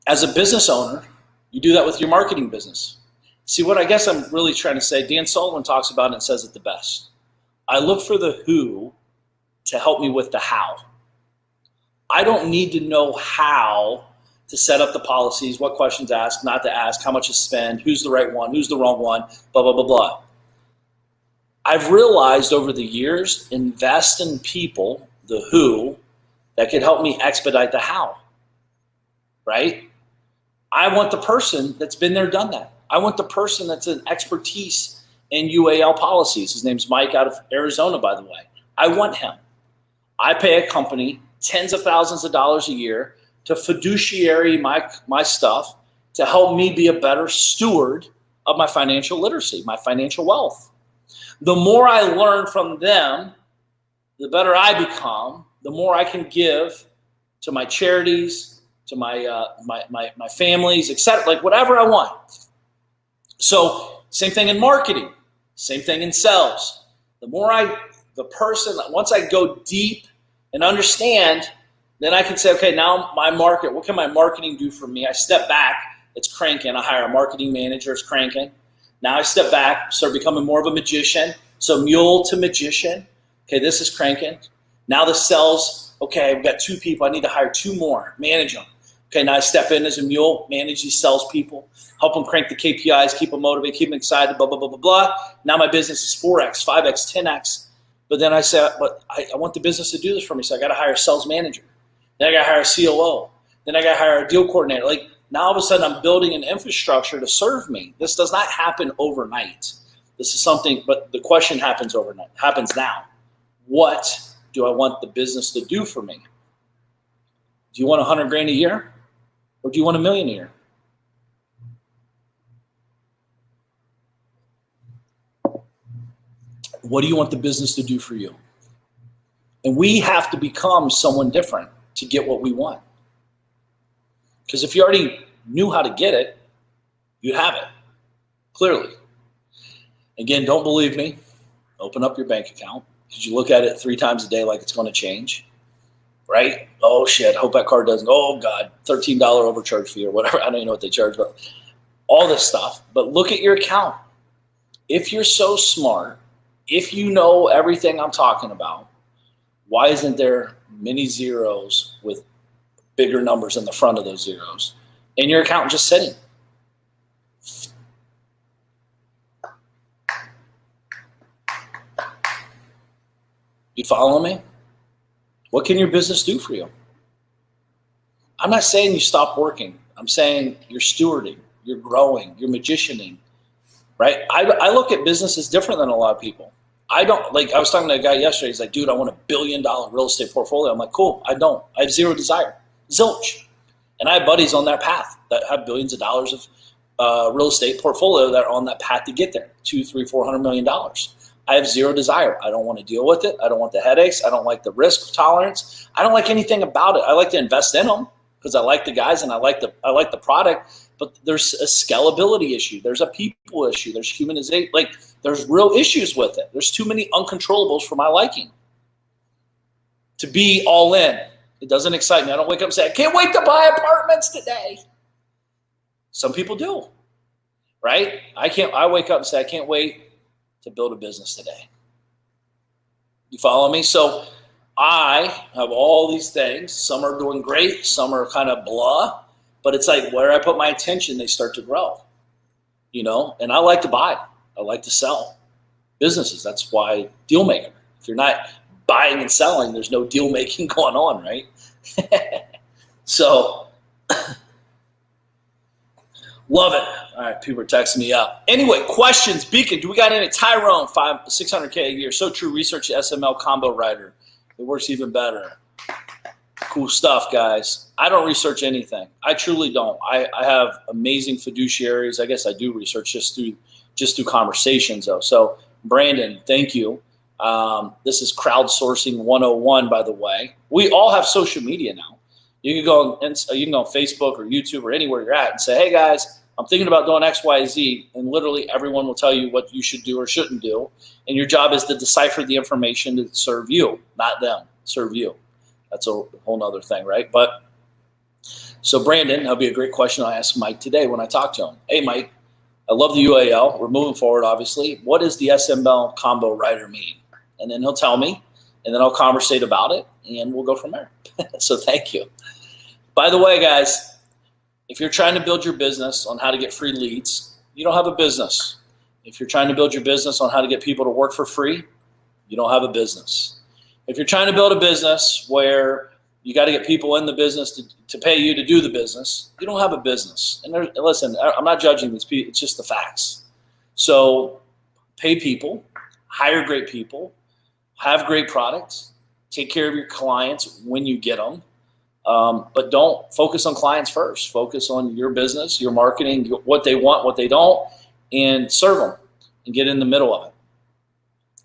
as a business owner, you do that with your marketing business. See, what I guess I'm really trying to say, Dan Sullivan talks about it and says it the best. I look for the who to help me with the how. I don't need to know how to set up the policies, what questions to ask, not to ask, how much to spend, who's the right one, who's the wrong one, blah, blah, blah, blah. I've realized over the years, invest in people, the who, that could help me expedite the how, right? I want the person that's been there, done that. I want the person that's an expertise in UAL policies. His name's Mike out of Arizona, by the way. I want him. I pay a company tens of thousands of dollars a year to fiduciary my stuff to help me be a better steward of my financial literacy, my financial wealth. The more I learn from them, the better I become, the more I can give to my charities, to my families, etc., like whatever I want. So same thing in marketing, same thing in sales. Once I go deep and understand, then I can say, okay, now my market, what can my marketing do for me? I step back, it's cranking. I hire a marketing manager, it's cranking. Now I step back, start becoming more of a magician. So mule to magician. Okay, this is cranking. Now the sales, okay, we've got 2 people. I need to hire 2 more, manage them. Okay, now I step in as a mule, manage these salespeople, help them crank the KPIs, keep them motivated, keep them excited, blah, blah, blah, blah, blah. Now my business is 4X, 5X, 10X. But then I say, but I want the business to do this for me, so I got to hire a sales manager. Then I got to hire a COO. Then I got to hire a deal coordinator. Like, now all of a sudden I'm building an infrastructure to serve me. This does not happen overnight. This is something, but the question happens overnight, happens now. What do I want the business to do for me? Do you want 100 grand a year? Or do you want $1 million a year? What do you want the business to do for you? And we have to become someone different to get what we want. Because if you already knew how to get it, you have it, clearly. Again, don't believe me. Open up your bank account. Because you look at it 3 times a day like it's going to change, right? Oh, shit, hope that card doesn't. Oh, God, $13 overcharge fee or whatever. I don't even know what they charge, but all this stuff. But look at your account. If you're so smart, if you know everything I'm talking about, why isn't there many zeros with bigger numbers in the front of those zeros in your account just sitting? You follow me? What can your business do for you? I'm not saying you stop working. I'm saying you're stewarding, you're growing, you're magicianing, right? I look at businesses different than a lot of people. I don't, like, I was talking to a guy yesterday. He's like, dude, I want $1 billion real estate portfolio. I'm like, cool. I don't. I have zero desire. Zilch. And I have buddies on that path that have billions of dollars of real estate portfolio that are on that path to get there. $200, $300, $400 million. I have zero desire. I don't want to deal with it. I don't want the headaches. I don't like the risk tolerance. I don't like anything about it. I like to invest in them because I like the guys and I like the product. But there's a scalability issue. There's a people issue. There's humanization. Like, there's real issues with it. There's too many uncontrollables for my liking to be all in. It doesn't excite me. I don't wake up and say, I can't wait to buy apartments today. Some people do, right? I wake up and say, I can't wait to build a business today. You follow me? So I have all these things. Some are doing great. Some are kind of blah. But it's like where I put my attention, they start to grow. You know, and I like to buy. I like to sell businesses. That's why deal maker. If you're not buying and selling, there's no deal making going on, right? So love it. All right, people are texting me up. Anyway, questions. Beacon, do we got any? Tyrone, 600K a year. So true. Research SML combo writer. It works even better. Cool stuff, guys. I don't research anything. I truly don't. I have amazing fiduciaries. I guess I do research just through conversations, though. So, Brandon, thank you. This is crowdsourcing 101, by the way. We all have social media now. You can go on Facebook or YouTube or anywhere you're at and say, hey, guys, I'm thinking about doing X, Y, Z, and literally everyone will tell you what you should do or shouldn't do. And your job is to decipher the information to serve you, not them, serve you. That's a whole nother thing, right? But so Brandon, that'll be a great question I'll ask Mike today when I talk to him. Hey, Mike, I love the UAL. We're moving forward, obviously. What does the SML combo writer mean? And then he'll tell me, and then I'll conversate about it. and we'll go from there. So thank you. By the way, guys, if you're trying to build your business on how to get free leads, you don't have a business. If you're trying to build your business on how to get people to work for free, you don't have a business. If you're trying to build a business where you got to get people in the business to pay you to do the business, you don't have a business. And listen, I'm not judging these people. It's just the facts. So pay people, hire great people, have great products, take care of your clients when you get them. But don't focus on clients first. Focus on your business, your marketing, what they want, what they don't, and serve them and get in the middle of it.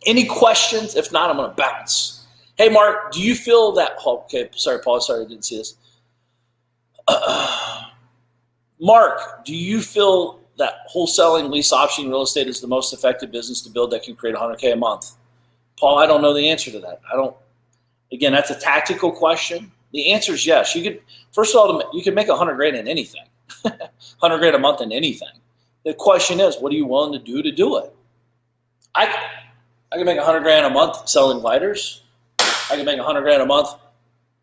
Any questions? If not, I'm going to bounce. Hey, Mark, do you feel that? Okay, sorry, Paul. Sorry, I didn't see this. Mark, do you feel that wholesaling, lease option real estate is the most effective business to build that can create $100K a month? Paul, I don't know the answer to that. Again, that's a tactical question. The answer is yes. You could, first of all, you can make $100,000 in anything, $100,000 a month in anything. The question is, what are you willing to do it? I can make $100,000 a month selling lighters. I can make $100,000 a month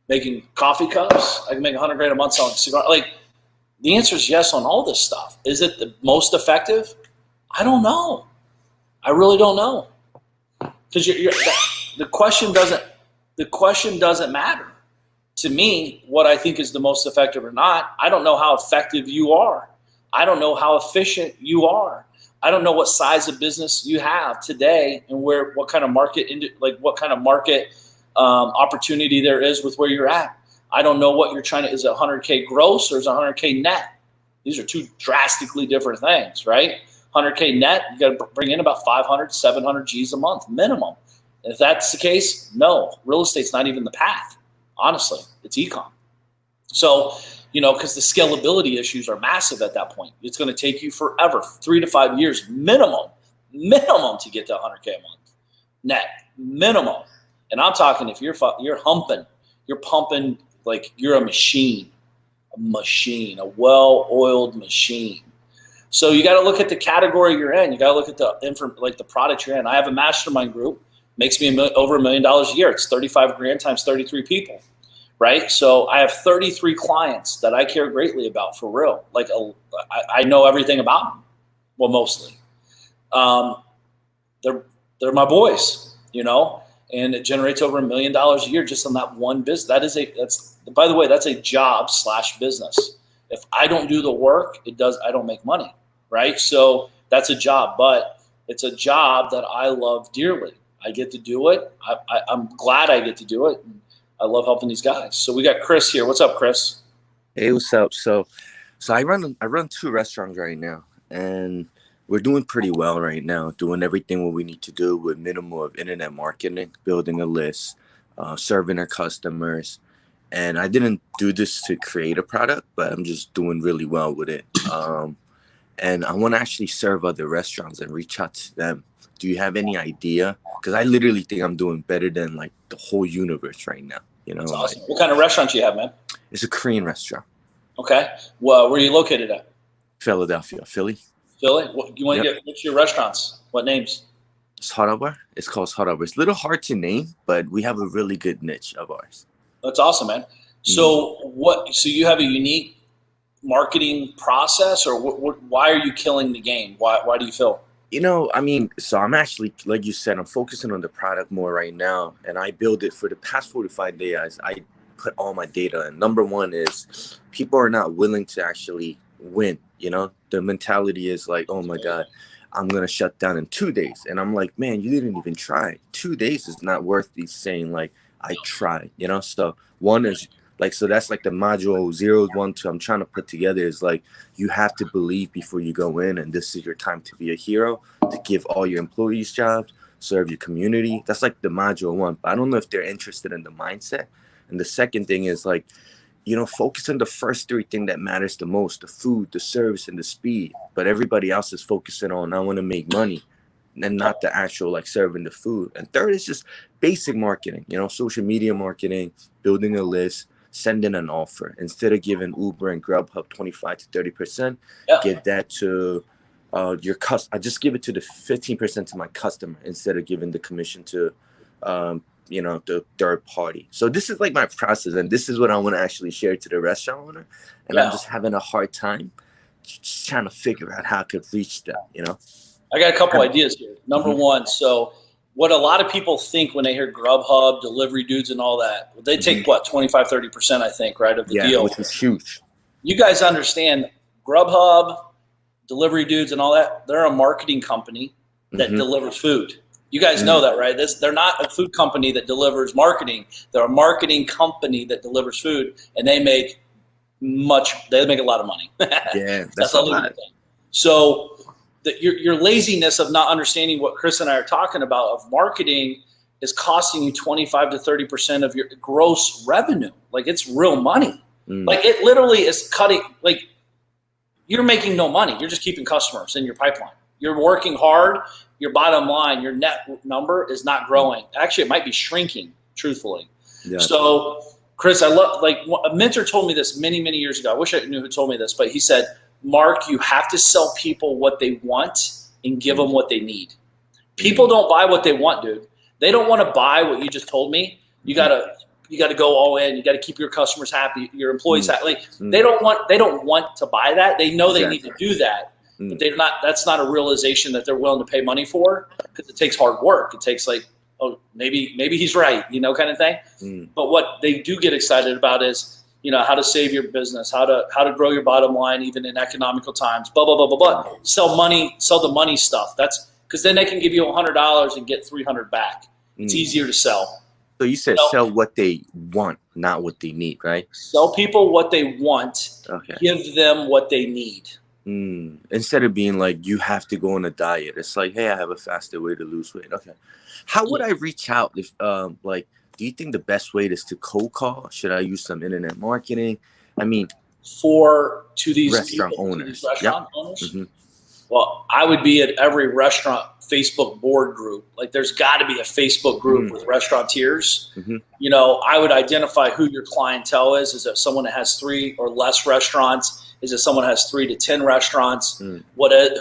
making coffee cups. I can make $100,000 a month selling cigars. Like, the answer is yes on all this stuff. Is it the most effective? I don't know. I really don't know. Because the question doesn't matter. To me, what I think is the most effective or not, I don't know how effective you are. I don't know how efficient you are. I don't know what size of business you have today and what kind of market opportunity there is with where you're at. I don't know what you're trying to, is it 100K gross or is it 100K net? These are two drastically different things, right? 100K net, you got to bring in about 500, 700 G's a month minimum. And if that's the case, no, real estate's not even the path. Honestly, it's econ. So, because the scalability issues are massive at that point. It's going to take you forever, 3 to 5 years minimum to get to 100K a month net, minimum. And I'm talking if you're humping, you're pumping like you're a machine, a well-oiled machine. So you got to look at the category you're in. You got to look at the product you're in. I have a mastermind group, makes me over $1 million a year. It's 35 grand times 33 people, right? So I have 33 clients that I care greatly about for real. Like I know everything about them. Well, mostly. They're my boys, and it generates over $1 million a year just on that one business. By the way, that's a job / business. If I don't do the work, I don't make money, right? So that's a job, but it's a job that I love dearly. I get to do it. I'm glad I get to do it. And I love helping these guys. So we got Chris here. What's up, Chris? Hey, what's up? So I run 2 restaurants right now, and we're doing pretty well right now, doing everything what we need to do with minimal of internet marketing, building a list, serving our customers. And I didn't do this to create a product, but I'm just doing really well with it. And I want to actually serve other restaurants and reach out to them. Do you have any idea? Because I literally think I'm doing better than like the whole universe right now. That's awesome. What kind of restaurant do you have, man? It's a Korean restaurant. Okay. Well, where are you located at? Philadelphia, Philly. Philly? What's your restaurants? What names? It's Harabar. It's called Harabar. It's a little hard to name, but we have a really good niche of ours. That's awesome, man. So So you have a unique marketing process, or why are you killing the game? Why do you feel? So I'm actually, like you said, I'm focusing on the product more right now, and I build it for the past 45 days. I put all my data in. Number one is people are not willing to actually win. The mentality is like, oh my God, I'm going to shut down in 2 days. And I'm like, man, you didn't even try. 2 days is not worth these saying like, I tried, So one is like, so that's like the module 0, 1, 2 I'm trying to put together is like, you have to believe before you go in. And this is your time to be a hero, to give all your employees jobs, serve your community. That's like the module 1. But I don't know if they're interested in the mindset. And the second thing is like, focus on the first 3 things that matters the most, the food, the service, and the speed. But everybody else is focusing on, I want to make money, and not the actual like serving the food. And third is just basic marketing, social media marketing, building a list, sending an offer. Instead of giving Uber and Grubhub 25 to 30%, give that to your customer. I just give it to the 15% to my customer instead of giving the commission to, the third party. So this is like my process, and this is what I want to actually share to the restaurant owner. And I'm just having a hard time just trying to figure out how I could reach them, I got a couple ideas here. Number one, so what a lot of people think when they hear Grubhub, delivery dudes and all that, they take 25, 30%, I think, right, of the deal. Which is huge. You guys understand Grubhub, delivery dudes and all that, they're a marketing company that delivers food. You guys know that, right? They're not a food company that delivers marketing. They're a marketing company that delivers food, and they make a lot of money. Yeah, that's a lot. So your laziness of not understanding what Chris and I are talking about of marketing is costing you 25 to 30% of your gross revenue. Like, it's real money. Like, it literally is cutting, like, you're making no money. You're just keeping customers in your pipeline. You're working hard. Your bottom line, your net number is not growing. Actually, it might be shrinking, truthfully. Yeah. So, Chris, I love, like, a mentor told me this many, many years ago. I wish I knew who told me this, but he said, Mark, you have to sell people what they want and give them what they need. People don't buy what they want, dude. They don't want to buy what you just told me. You gotta go all in. You got to keep your customers happy, your employees happy. Like, they don't want to buy that. They know they need to do that, but that's not a realization that they're willing to pay money for, because it takes hard work. It takes, like, oh, maybe he's right, kind of thing. But what they do get excited about is, how to save your business, how to grow your bottom line even in economical times, blah, blah, blah, blah, blah. Sell the money stuff. That's because then they can give you $100 and get $300 back. It's easier to sell. So you said sell what they want, not what they need, right? Sell people what they want. Okay. Give them what they need. Instead of being like, you have to go on a diet. It's like, hey, I have a faster way to lose weight. Okay. How would I reach out if do you think the best way is to cold call? Should I use some internet marketing? I mean, to these restaurant owners. Well, I would be at every restaurant Facebook board group. Like, there's got to be a Facebook group with restaurateurs. I would identify who your clientele is. Is it someone that has 3 or less restaurants? Is it someone that has 3 to 10 restaurants?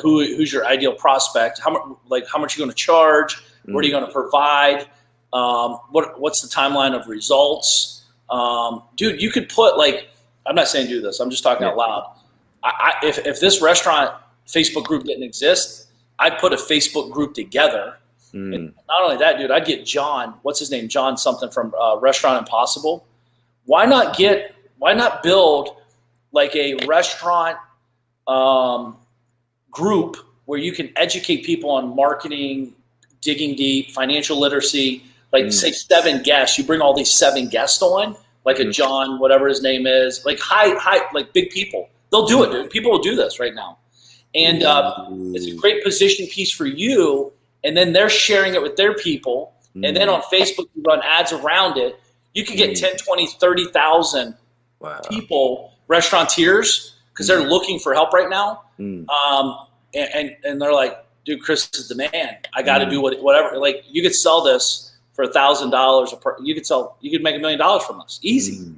Who's your ideal prospect? How much are you going to charge? What are you going to provide? What's the timeline of results? Dude, you could put, like, I'm not saying do this. I'm just talking out loud. If this restaurant Facebook group didn't exist, I'd put a Facebook group together. And not only that, dude, I'd get John, what's his name? John something from Restaurant Impossible. Why not build like a restaurant group where you can educate people on marketing, digging deep, financial literacy, like say 7 guests. You bring all these 7 guests on, like a John, whatever his name is, like high, like big people. They'll do it, dude. People will do this right now. And it's a great position piece for you. And then they're sharing it with their people. And then on Facebook, you run ads around it. You can get 10, 20, 30,000 people, restaurateurs, because they're looking for help right now. And they're like, dude, Chris is the man. I got to do whatever. Like, you could sell this for $1,000 you could make $1 million from this. Easy.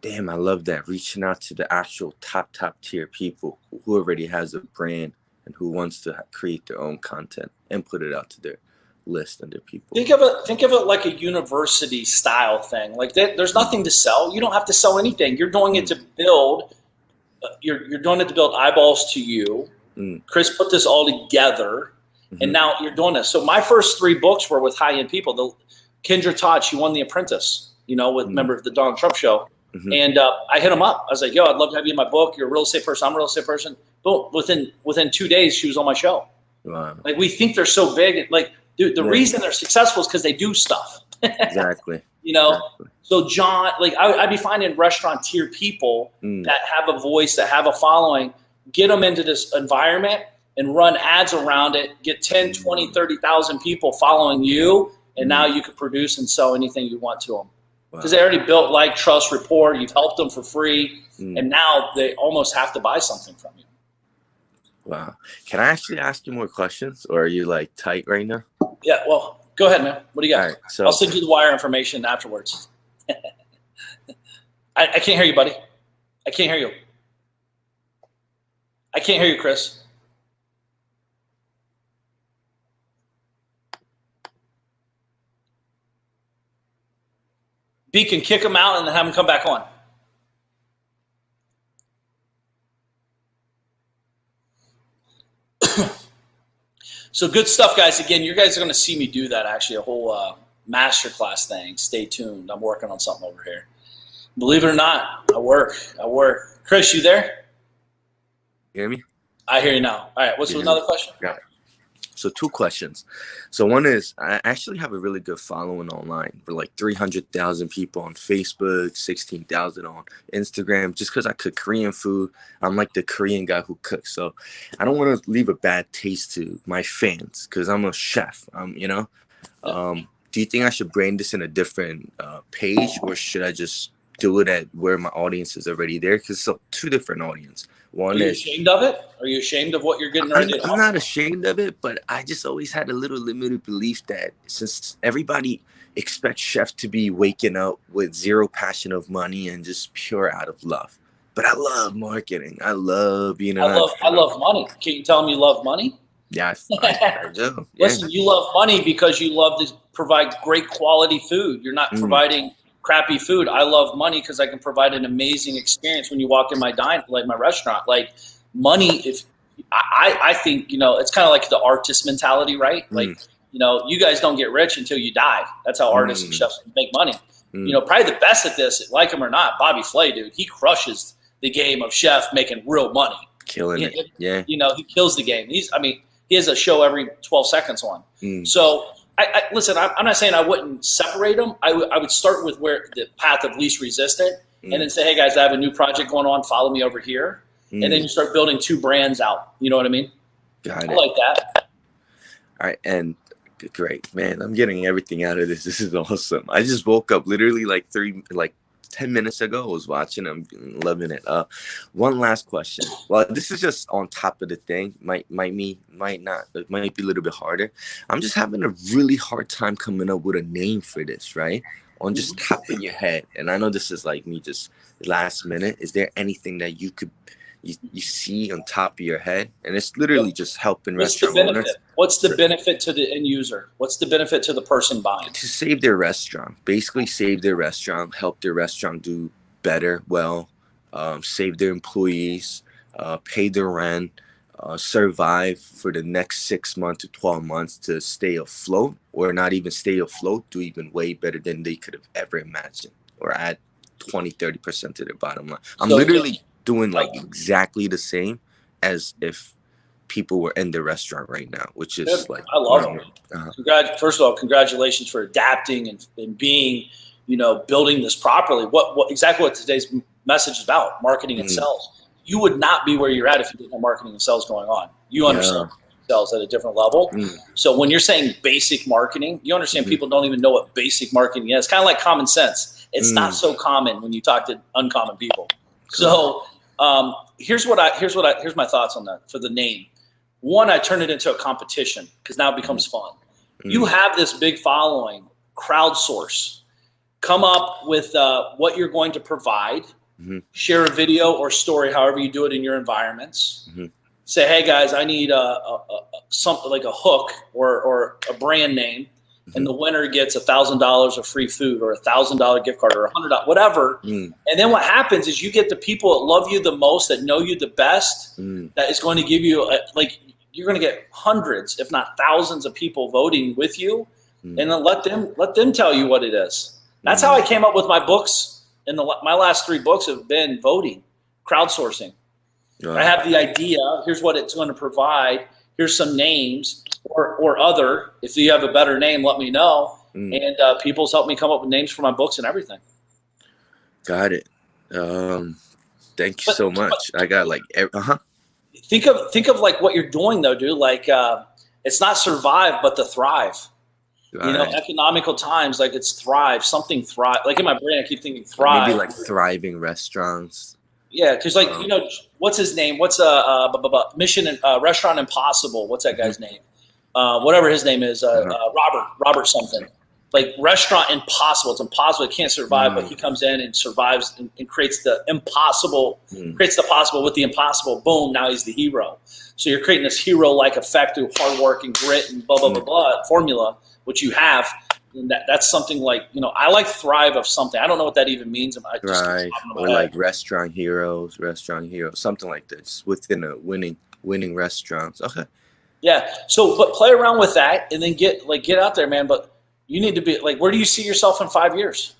Damn, I love that. Reaching out to the actual top tier people who already has a brand and who wants to create their own content and put it out to their list and their people. Think of it like a university style thing. Like, there's nothing to sell. You don't have to sell anything. You're doing it to build. You're doing it to build eyeballs to you. Chris put this all together, and now you're doing this. So my first 3 books were with high-end people. The Kendra Todd, she won The Apprentice, with member of the Donald Trump show. And I hit him up. I was like, yo, I'd love to have you in my book. You're a real estate person. I'm a real estate person. Boom. Within 2 days, she was on my show. Wow. Like, we think they're so big. Like, dude, the reason they're successful is because they do stuff. Exactly. Exactly. So John, like, I'd be finding restaurateur people that have a voice, that have a following, get them into this environment and run ads around it, get 10, 20, 30,000 people following you, and now you can produce and sell anything you want to them. Because they already built like, trust, rapport. You've helped them for free, and now they almost have to buy something from you. Wow. Can I actually ask you more questions, or are you like tight right now? Yeah, well, go ahead, man. What do you got? All right, so, I'll send you the wire information afterwards. I can't hear you, buddy. I can't hear you. I can't hear you, Chris. Beacon, kick them out and then have them come back on. So good stuff, guys. Again, you guys are going to see me do that, actually, a whole masterclass thing. Stay tuned. I'm working on something over here. Believe it or not, I work. Chris, you there? You hear me? I hear you now. All right, what's another question? Got it. So 2 questions. So one is, I actually have a really good following online for like 300,000 people on Facebook, 16,000 on Instagram, just because I cook Korean food. I'm like the Korean guy who cooks. So I don't want to leave a bad taste to my fans because I'm a chef, you know. Do you think I should brand this in a different page, or should I just do it at where my audience is already there? Because it's 2 different audience. One Are you is, ashamed of it? Are you ashamed of what you're getting ready to do? I'm not ashamed of it, but I just always had a little limited belief that since everybody expects chefs to be waking up with zero passion of money and just pure out of love. But I love marketing. I love being an I love money. Can you tell me you love money? Yeah, I do. Listen, you love money because you love to provide great quality food. You're not providing crappy food. I love money because I can provide an amazing experience when you walk in my my restaurant. Like money, if I think, you know, it's kind of like the artist mentality, right? Like, you know, you guys don't get rich until you die. That's how artists and chefs make money. You know, probably the best at this, like him or not, Bobby Flay, dude, he crushes the game of chef making real money. Killing it. Yeah. You know, he kills the game. He has a show every 12 seconds on. So listen, I'm not saying I wouldn't separate them. I would start with where the path of least resistance and then say, hey guys, I have a new project going on. Follow me over here. And then you start building 2 brands out. You know what I mean? Got it. I like that. All right. And great, man. I'm getting everything out of this. This is awesome. I just woke up literally like 10 minutes ago. I was watching. I'm loving it. One last question. Well, this is just on top of the thing. Might not. It might be a little bit harder. I'm just having a really hard time coming up with a name for this, right? On just top of your head. And I know this is like me just last minute. Is there anything that you see on top of your head? And it's literally just helping restaurant owners. What's the benefit to the end user? What's the benefit to the person buying? To save their restaurant. Basically save their restaurant, help their restaurant do better, save their employees, pay their rent, survive for the next 6 months to 12 months to stay afloat, or not even stay afloat, do even way better than they could have ever imagined, or add 20-30% to their bottom line. I'm literally doing like exactly the same as if people were in the restaurant right now, which is like, I love it. First of all, congratulations for adapting and being, you know, building this properly. What exactly what today's message is about, marketing and sales. You would not be where you're at if you didn't have marketing and sales going on. You understand sales at a different level. So when you're saying basic marketing, you understand people don't even know what basic marketing is. It's kind of like common sense. It's not so common when you talk to uncommon people. So here's my thoughts on that for the name. One, I turn it into a competition because now it becomes fun. You have this big following, crowdsource. Come up with what you're going to provide. Share a video or story, however you do it in your environments. Say, hey guys, I need something like a hook or a brand name, and the winner gets $1,000 of free food or $1,000 gift card or $100, whatever. And then what happens is you get the people that love you the most, that know you the best, that is going to give you you're going to get hundreds, if not thousands, of people voting with you, and then let them tell you what it is. That's how I came up with my books. My last 3 books have been voting, crowdsourcing. I have the idea. Here's what it's going to provide. Here's some names or other. If you have a better name, let me know. And people's helped me come up with names for my books and everything. Got it. Thank you so much. I got like Think of like what you're doing though, dude. Like it's not survive, but to thrive. You know, economical times, like it's thrive, something thrive. Like in my brain, I keep thinking thrive. Maybe like thriving restaurants. Yeah, because like you know, what's his name? What's Mission Restaurant Impossible? What's that guy's name? Whatever his name is, Robert something. Like Restaurant Impossible. It's impossible. It can't survive, but he comes in and survives and creates the impossible, creates the possible with the impossible. Boom, now he's the hero. So you're creating this hero-like effect through hard work and grit and blah, blah, blah, blah, formula, which you have. And that's something like, I like thrive of something. I don't know what that even means. I just Right. Or like restaurant heroes, something like this within a winning restaurants. Okay. Yeah. So, but play around with that and then get out there, man. But you need to be like, where do you see yourself in 5 years?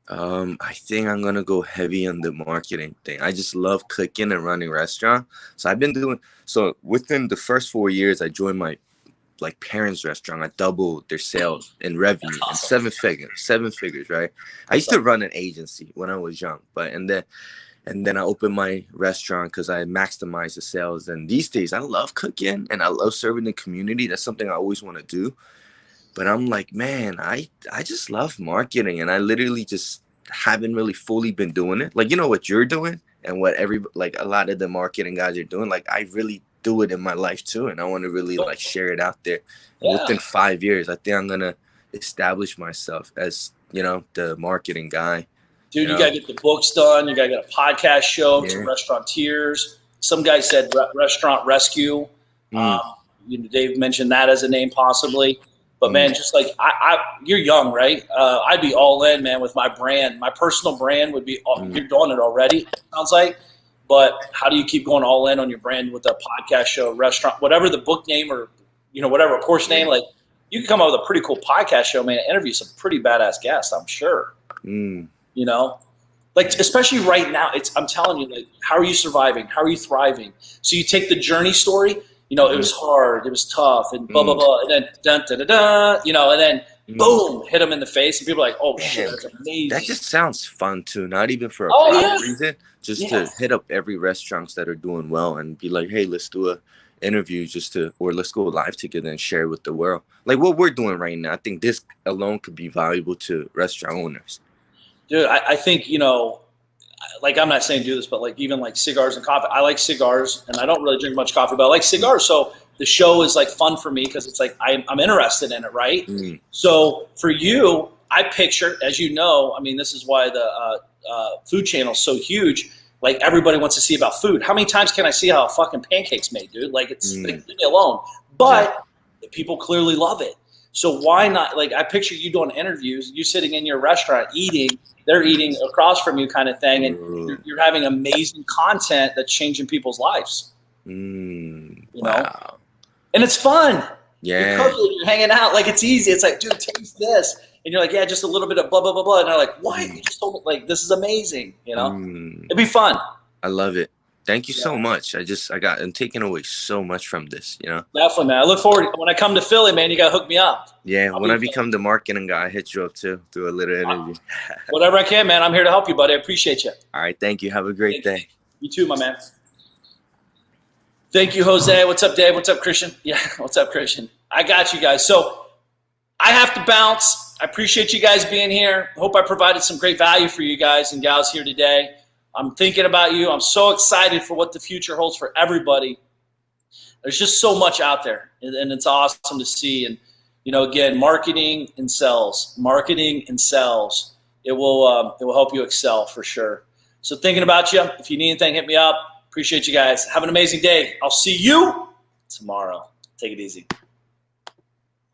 I think I'm gonna go heavy on the marketing thing. I just love cooking and running restaurant. So I've been doing so within the first 4 years. I joined my parents' restaurant. I doubled their sales and revenue and seven figures, right? I used to run an agency when I was young, and then I opened my restaurant because I maximized the sales. And these days I love cooking and I love serving the community. That's something I always want to do. But I'm like, man, I just love marketing, and I literally just haven't really fully been doing it. Like, what you're doing and what a lot of the marketing guys are doing. Like, I really do it in my life too, and I want to really share it out there. And within 5 years, I think I'm gonna establish myself as the marketing guy. Dude, you gotta get the books done. You gotta get a podcast show to restaurateurs. Some guy said restaurant rescue. Dave mentioned that as a name possibly. But man, just like you're young, right? I'd be all in, man, with my brand. My personal brand would be. You're doing it already. Sounds like. But how do you keep going all in on your brand with a podcast show, restaurant, whatever the book name or whatever course name? Like, you can come up with a pretty cool podcast show, man. Interview some pretty badass guests, I'm sure. Like, especially right now, I'm telling you, like, how are you surviving? How are you thriving? So you take the journey story. It was hard, it was tough, and blah blah blah, and then dun da da da, and then boom, hit them in the face, and people are like, oh shit, that's amazing. That just sounds fun too, not even for a reason, just to hit up every restaurants that are doing well and be like, hey, let's do a interview or let's go live together and share with the world. Like what we're doing right now, I think this alone could be valuable to restaurant owners. Dude, I think, like, I'm not saying do this, but like even like cigars and coffee. I like cigars, and I don't really drink much coffee, but I like cigars. So the show is like fun for me because it's like I'm interested in it, right? So for you, I picture, as you know, I mean, this is why the food channel is so huge. Like, everybody wants to see about food. How many times can I see how a fucking pancake's made, dude? Like, it's like, leave me alone. But people clearly love it. So why not? Like, I picture you doing interviews, you sitting in your restaurant eating, they're eating across from you kind of thing, and you're having amazing content that's changing people's lives. Wow. And it's fun. Yeah. You're cooking, you're hanging out. Like, it's easy. It's like, dude, taste this. And you're like, yeah, just a little bit of blah, blah, blah, blah. And they're like, what? You just told me, like, this is amazing. It'd be fun. I love it. Thank you so much. I'm taking away so much from this, Definitely, man. I look forward when I come to Philly, man, you got to hook me up. Yeah. When I become the marketing guy, I hit you up too, do a little interview. Whatever I can, man. I'm here to help you, buddy. I appreciate you. All right. Thank you. Have a great day. You too, my man. Thank you, Jose. What's up, Dave? What's up, Christian? Yeah. What's up, Christian? I got you guys. So I have to bounce. I appreciate you guys being here. Hope I provided some great value for you guys and gals here today. I'm thinking about you. I'm so excited for what the future holds for everybody. There's just so much out there, and it's awesome to see. And, again, marketing and sales. It will help you excel for sure. So thinking about you. If you need anything, hit me up. Appreciate you guys. Have an amazing day. I'll see you tomorrow. Take it easy.